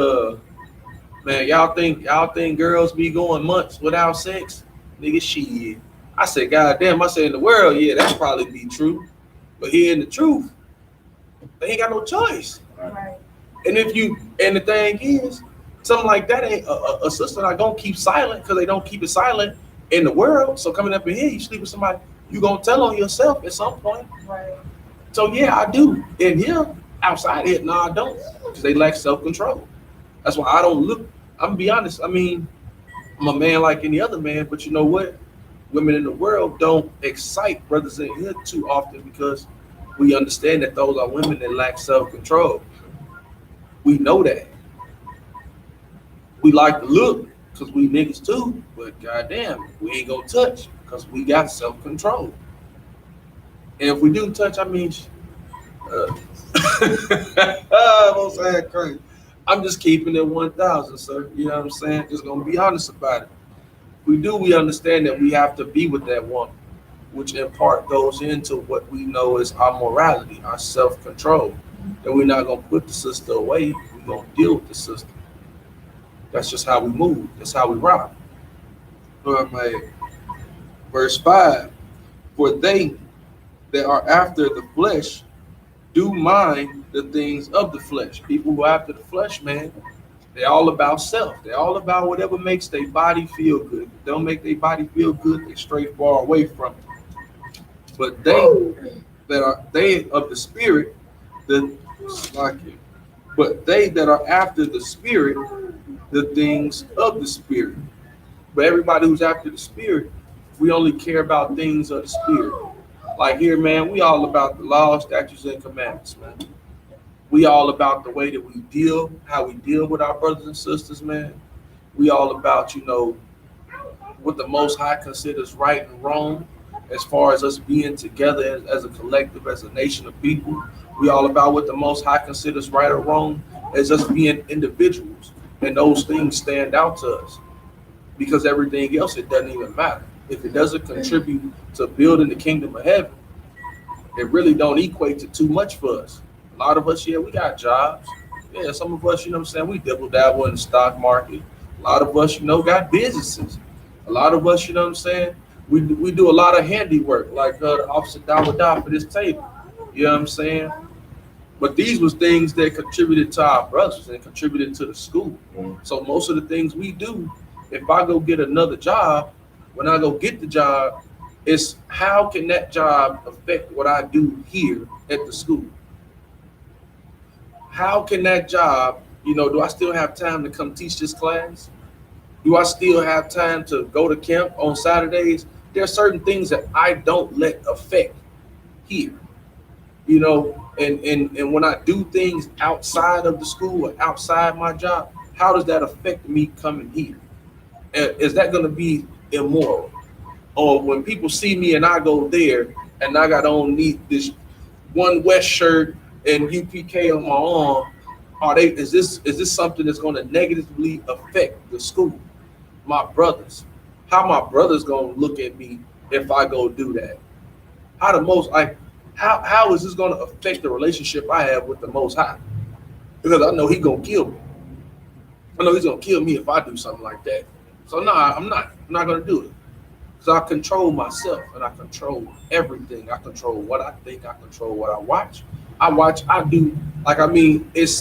man, y'all think girls be going months without sex? Nigga, shit. I said, God damn, I said in the world, yeah, that's probably be true. But here in the truth, they ain't got no choice. Right. And the thing is, something like that ain't a sister not gonna keep silent, because they don't keep it silent in the world. So coming up in here, you sleep with somebody, you gonna tell on yourself at some point. Right. So yeah, I do. In here, outside here, no, I don't, because they lack self-control. That's why I don't look. I'm gonna be honest. I mean, I'm a man like any other man, but you know what? Women in the world don't excite brothers in here too often, because we understand that those are women that lack self-control. We know that. We like to look because we niggas too, but goddamn, we ain't gonna touch because we got self-control. And if we do touch, I mean, Most High crazy. I'm just keeping it 1,000, sir. You know what I'm saying? Just gonna be honest about it. We understand that we have to be with that woman, which in part goes into what we know is our morality, our self-control. That we're not gonna put the sister away. We're gonna deal with the sister. That's just how we move. That's how we rock. All right, verse 5. For they that are after the flesh do mind the things of the flesh. People who are after the flesh, man, they're all about self. They're all about whatever makes their body feel good. If it don't make their body feel good, they straight far away from it. But they of the spirit, but they that are after the spirit, the things of the spirit. But everybody who's after the spirit, we only care about things of the spirit. Like here, man, we all about the laws, statutes, and commandments, man. We all about the way that we deal, how we deal with our brothers and sisters, man. We all about, what the Most High considers right and wrong, as far as us being together as a collective, as a nation of people. We all about what the Most High considers right or wrong, as us being individuals. And those things stand out to us. Because everything else, it doesn't even matter. If it doesn't contribute to building the kingdom of heaven, it really don't equate to too much for us. A lot of us, we got jobs. Yeah, some of us, we dibble dabble in the stock market. A lot of us, got businesses. A lot of us, we do a lot of handiwork, like the officer Dawada for this table. You know what I'm saying? But these was things that contributed to our brothers and contributed to the school. So most of the things we do, if I go get another job, when I go get the job, it's how can that job affect what I do here at the school? How can that job, do I still have time to come teach this class? Do I still have time to go to camp on Saturdays? There are certain things that I don't let affect here, and when I do things outside of the school or outside my job, how does that affect me coming here? Is that going to be immoral? Or when people see me and I go there and I got on this One West shirt and UPK on my arm, is this something that's going to negatively affect the school? My brothers, how my brothers going to look at me if I go do that? How is this going to affect the relationship I have with the Most High? Because I know He's going to kill me. I know He's going to kill me if I do something like that. So no, I'm not going to do it. So I control myself and I control everything. I control what I think. I control what I watch. I do. This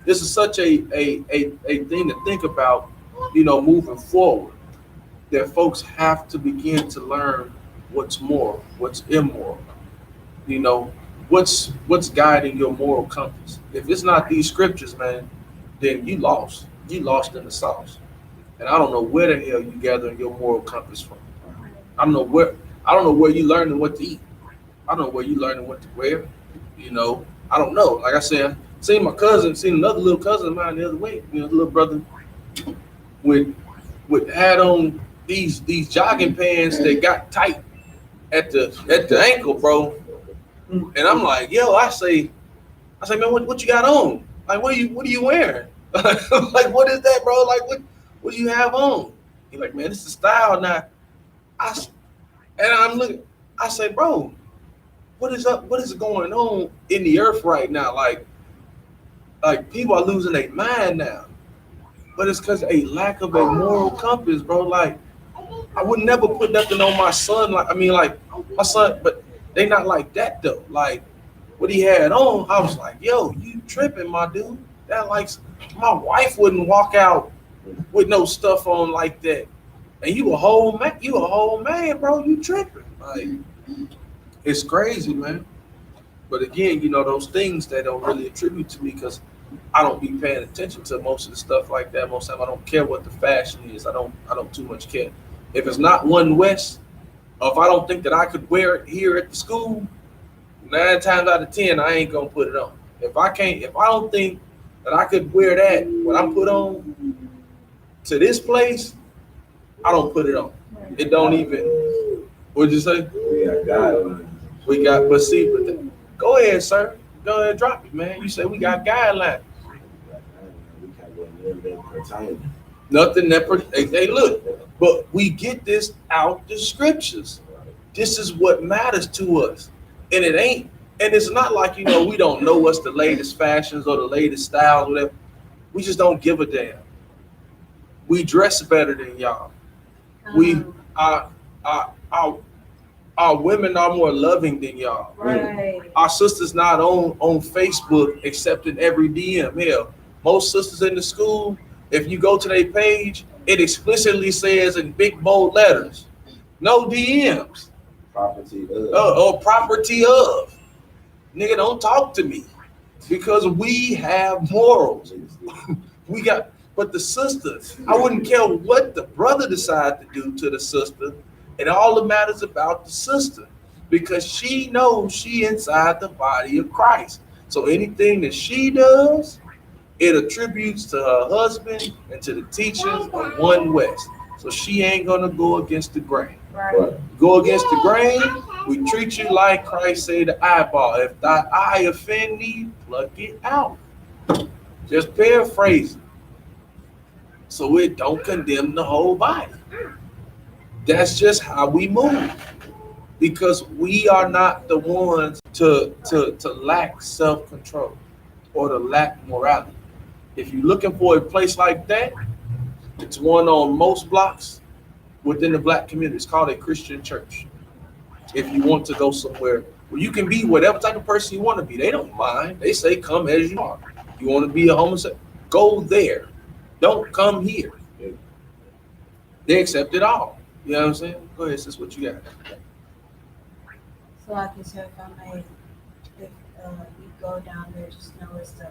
is such a thing to think about, moving forward, that folks have to begin to learn what's moral, what's immoral, what's guiding your moral compass. If it's not these scriptures, man, then you lost in the sauce. And I don't know where the hell you gathering your moral compass from. I don't know where you learning what to eat. I don't know where you learning what to wear. I don't know. Like I said, seen another little cousin of mine the other way. Little brother with had on these jogging pants that got tight at the ankle, bro. And I'm like, yo, I say, man, what you got on? Like, what are you wearing? Like, what is that, bro? Like, what do you have on? He's like, man, this is style now. I'm looking. I say, bro, what is up? What is going on in the earth right now? Like people are losing their mind now. But it's because a lack of a moral compass, bro. Like, I would never put nothing on my son. Like my son, but they not like that though. Like what he had on, I was like, yo, you tripping, my dude. That my wife wouldn't walk out with no stuff on like that. And you a whole man, bro. You tripping. Like, it's crazy, man. But again, those things that don't really attribute to me because I don't be paying attention to most of the stuff like that. Most of the time I don't care what the fashion is. I don't too much care. If it's not One West, or if I don't think that I could wear it here at the school, 9 times out of 10, I ain't gonna put it on. If I don't think that I could wear that, what I'm put on to this place, I don't put it on. It don't even. What'd you say? We got guidelines. But go ahead, sir. Go ahead, drop it, man. You say we got guidelines. We can't go near that pertaining. Nothing that, hey, look, but we get this out the scriptures. This is what matters to us. And it ain't, and it's not like, you know, we don't know what's the latest fashions or the latest styles, whatever. We just don't give a damn. We dress better than y'all. We, our women are more loving than y'all. Right. Our sisters not on Facebook accepting every DM. Hell, most sisters in the school, if you go to their page, it explicitly says in big bold letters, no DMs. Property of. Or property of. Nigga, don't talk to me. Because we have morals. We got, but the sisters, I wouldn't care what the brother decide to do to the sister. It all matters about the sister. Because she knows she inside the body of Christ. So anything that she does, it attributes to her husband and to the teachings of One West. So she ain't gonna go against the grain. Right. Go against the grain, we treat you like Christ said the eyeball. If thy eye offend thee, pluck it out. Just paraphrasing. So it don't condemn the whole body. That's just how we move. Because we are not the ones to lack self-control or to lack morality. If you're looking for a place like that, it's one on most blocks within the black community. It's called a Christian church. If you want to go somewhere where you can be whatever type of person you want to be, they don't mind. They say, come as you are. You want to be a homosexual? Go there. Don't come here. They accept it all. You know what I'm saying? Go ahead, sis, what you got? So like you said, if I may, if you go down there, just know it's the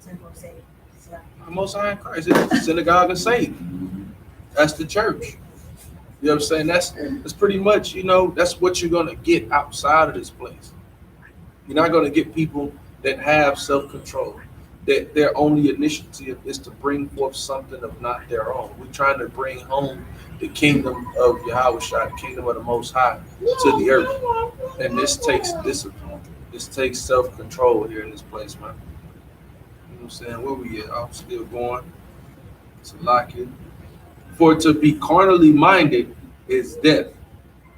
temple of Satan. So, Most High in Christ. It's the synagogue of Satan. That's the church. You know what I'm saying? That's pretty much, you know, that's what you're going to get outside of this place. You're not going to get people that have self-control, that their only initiative is to bring forth something of not their own. We're trying to bring home the kingdom of YAHANNA, the kingdom of the Most High, to the earth. And this takes discipline. This takes self-control here in this place, man. You know what I'm saying? Where we at? I'm still going. To lock it. For to be carnally minded is death,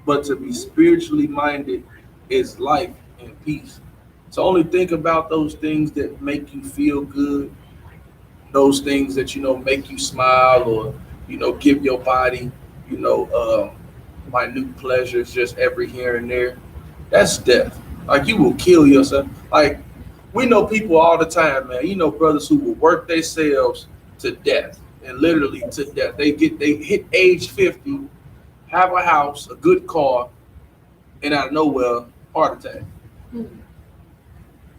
but to be spiritually minded is life and peace. So only think about those things that make you feel good, those things that, you know, make you smile, or, you know, give your body, you know, minute pleasures just every here and there. That's death. Like, you will kill yourself. Like, we know people all the time, man. You know, brothers who will work themselves to death. And literally to death. They hit age 50, have a house, a good car, and out of nowhere, heart attack.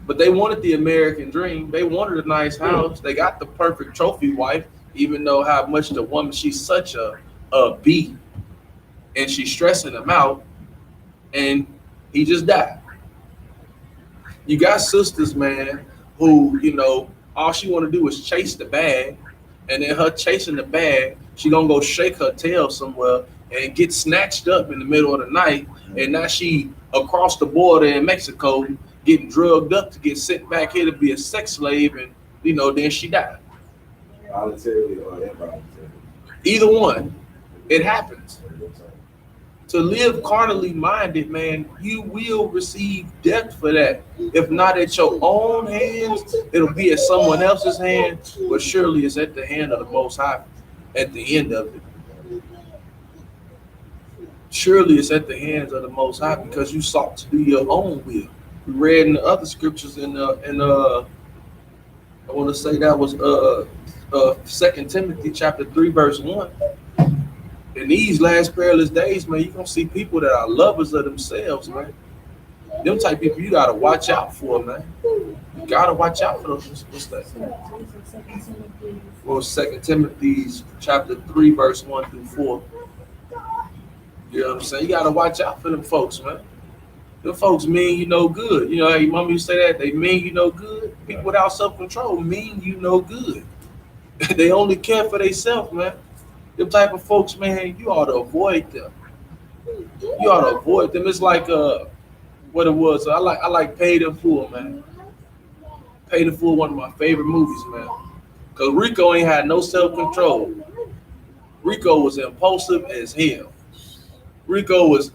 But they wanted the American dream. They wanted a nice house. They got the perfect trophy wife, even though how much the woman, she's such a B, and she's stressing him out, and he just died. You got sisters, man, who, you know, all she want to do is chase the bag. And then her chasing the bag, she gonna go shake her tail somewhere and get snatched up in the middle of the night. And now she across the border in Mexico getting drugged up to get sent back here to be a sex slave, and, you know, then she died. Voluntarily or involuntarily. Either one, it happens. To live carnally minded, man, you will receive death for that. If not at your own hands, it'll be at someone else's hand, but surely it's at the hand of the Most High at the end of it. Surely it's at the hands of the Most High, because you sought to do your own will. We read in the other scriptures I want to say that was 2 Timothy chapter 3, verse 1. In these last perilous days, man, you're going to see people that are lovers of themselves, man. Them type of people you got to watch out for, man. You got to watch out for those. What's that? Well, 2 Timothy chapter 3, verse 1 through 4. You know what I'm saying? You got to watch out for them folks, man. Them folks mean you no good. You know how your mama used to say that? They mean you no good. People without self-control mean you no good. They only care for themselves, man. Them type of folks, man, you ought to avoid them. You ought to avoid them. It's like what it was. I like Paid in Full, man. Paid in Full, one of my favorite movies, man. Cause Rico ain't had no self-control. Rico was impulsive as hell. Rico was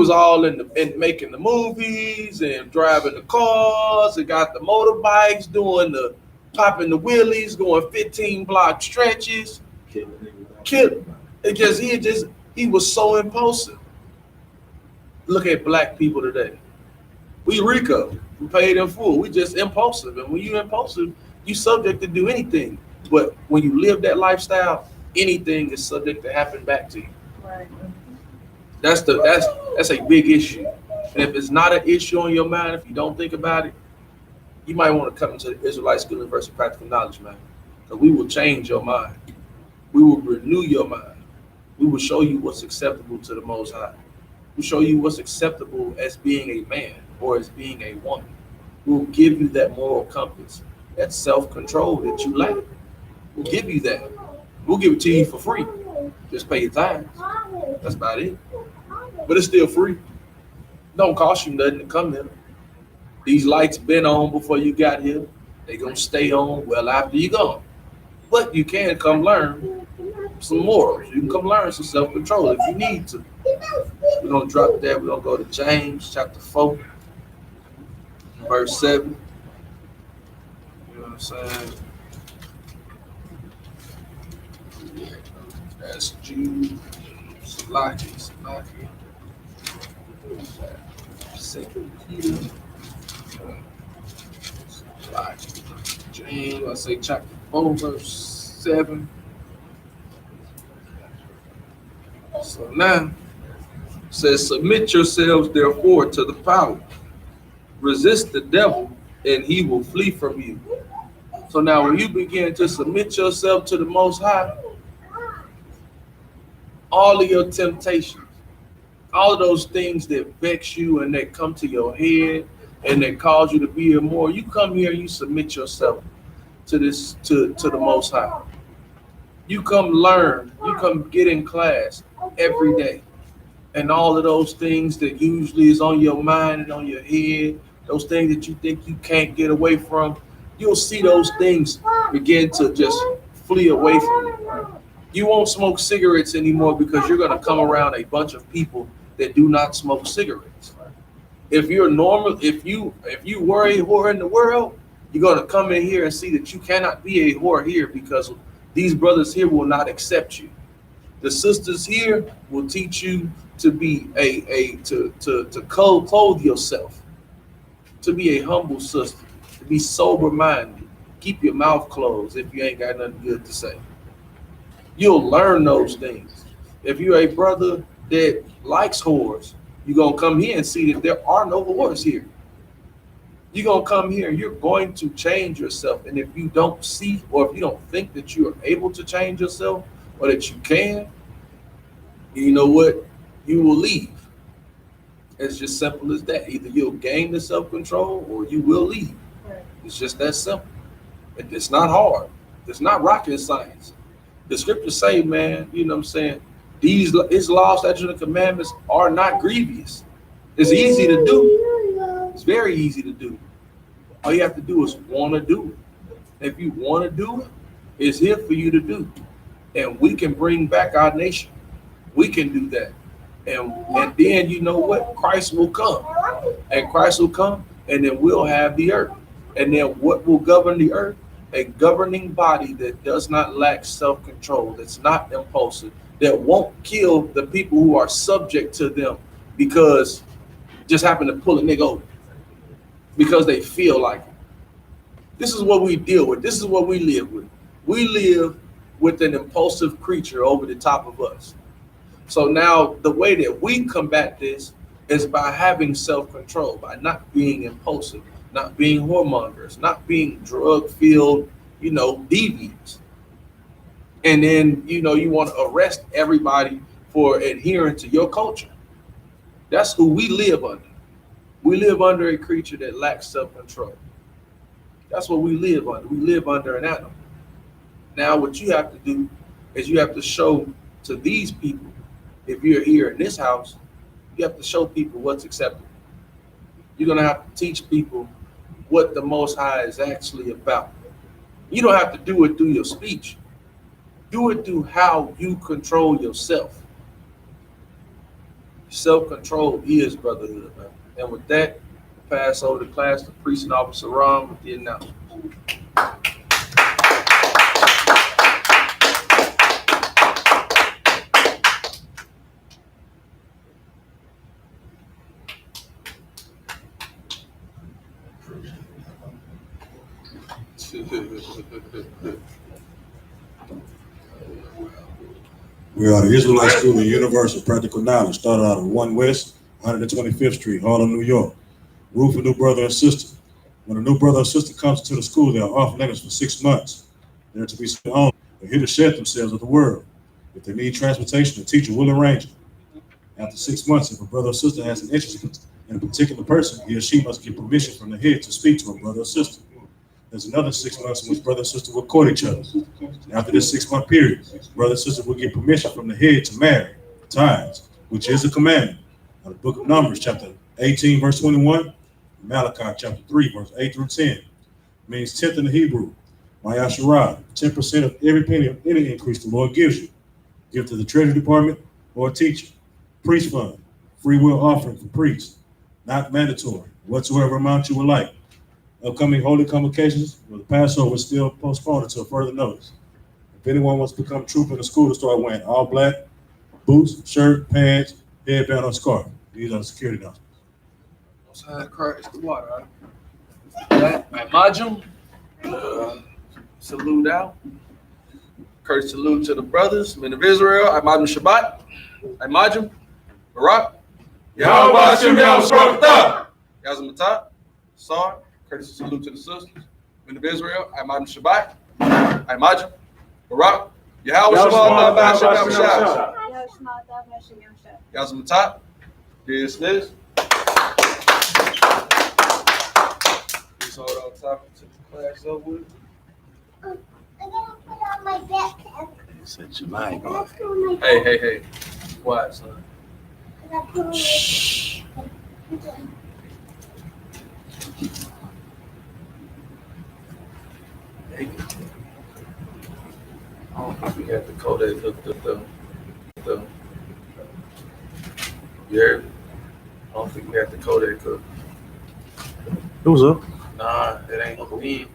all in making the movies and driving the cars and got the motorbikes, doing the popping the wheelies, going 15 block stretches. He was so impulsive. Look at black people today. We Rico, we Paid in Full. We just impulsive, and when you impulsive, you subject to do anything. But when you live that lifestyle, anything is subject to happen back to you. Right. That's a big issue. And if it's not an issue on your mind, if you don't think about it, you might want to come into the Israelite School University of Practical Knowledge, man. Because we will change your mind. We will renew your mind. We will show you what's acceptable to the Most High. We'll show you what's acceptable as being a man or as being a woman. We'll give you that moral compass, that self-control that you lack. We'll give you that. We'll give it to you for free. Just pay your tithes. That's about it. But it's still free. Don't cost you nothing to come here. These lights been on before you got here. They're going to stay on well after you gone. But you can come learn some morals. You can come learn some self-control if you need to. We're going to drop that. We're going to go to James chapter 4, verse 7. You know what I'm saying? That's Jude. Salaki. Second Peter. James, I say chapter 4, verse 7. So now, it says, submit yourselves therefore to the power. Resist the devil, and he will flee from you. So now when you begin to submit yourself to the Most High, all of your temptations, all of those things that vex you and that come to your head and that cause you to be immoral, you come here and you submit yourself to this, to the Most High. You come learn, you come get in class every day. And all of those things that usually is on your mind and on your head, those things that you think you can't get away from, you'll see those things begin to just flee away from you. You won't smoke cigarettes anymore because you're going to come around a bunch of people that do not smoke cigarettes. If you're normal, if you were a whore in the world, you're going to come in here and see that you cannot be a whore here because these brothers here will not accept you. The sisters here will teach you to be to clothe yourself, to be a humble sister, to be sober-minded. Keep your mouth closed if you ain't got nothing good to say. You'll learn those things. If you're a brother that likes whores, you're going to come here and see that there are no whores here. You're going to come here and you're going to change yourself. And if you don't see, or if you don't think that you are able to change yourself or that you can, you know what? You will leave. It's just simple as that. Either you'll gain the self-control or you will leave. It's just that simple. It's not hard. It's not rocket science. The scriptures say, man, you know what I'm saying? His laws, statutes, and commandments are not grievous. It's easy to do. It's very easy to do. All you have to do is want to do it. If you want to do it, it's here for you to do. And we can bring back our nation. We can do that. And then you know what? Christ will come. And Christ will come, and then we'll have the earth. And then what will govern the earth? A governing body that does not lack self-control, that's not impulsive, that won't kill the people who are subject to them because just happen to pull a nigga over because they feel like it. This is what we deal with. This is what we live with. We live with an impulsive creature over the top of us. So now the way that we combat this is by having self-control, by not being impulsive, not being whoremongers, not being drug-filled, deviants. And then, you want to arrest everybody for adhering to your culture. That's who we live under. We live under a creature that lacks self-control. That's what we live under. We live under an animal. Now, what you have to do is you have to show to these people, if you're here in this house, you have to show people what's acceptable. You're gonna have to teach people what the Most High is actually about. You don't have to do it through your speech. Do it through how you control yourself. Self-control is brotherhood, man. And with that, pass over the class to Priest and Officer Ron with the announcement. We are the Israelite School of Universal Practical Knowledge, started out at 1 West, 125th Street, Harlem, New York. Rule for new brother and sister. When a new brother or sister comes to the school, they are off limits for 6 months. They're to be sent home. They're here to shed themselves with the world. If they need transportation, the teacher will arrange it. After 6 months, if a brother or sister has an interest in a particular person, he or she must get permission from the head to speak to a brother or sister. There's another 6 months in which brother and sister will court each other. After this 6-month period, brother and sister will get permission from the head to marry, tithes, which is a commandment. Now, the book of Numbers, chapter 18, verse 21, Malachi, chapter 3, verse 8 through 10, means tenth in the Hebrew. YAHANNA, 10% of every penny of any increase the Lord gives you. Give to the treasury department or a teacher. Priest fund, free will offering for priests, not mandatory, whatsoever amount you would like. Upcoming holy convocations, the Passover is still postponed until further notice. If anyone wants to become troop in the school to start wearing all black, boots, shirt, pants, headband, or scarf. These are the security announcements. Most High Christ the water. That Majum, salute out. Courteous salute to the brothers, men of Israel. Majum Shabbat. Majum, Barak. Yahweh Shem Yahweh Yazamatat. Sar. Courteous salute to the sisters, men of Israel. Majum Shabbat. Majum, Barak. Yahweh Shabbat. Yazamatat. Dismiss. Please hold on top to the class over with. I'm gonna put on my backpack. Set your mind on. Hey. Quiet, son. Shh. Hey. I don't think we got the codec hooked up though. You heard me? I don't think we got the codec hooked. Who's up? Nah, it ain't hooked in.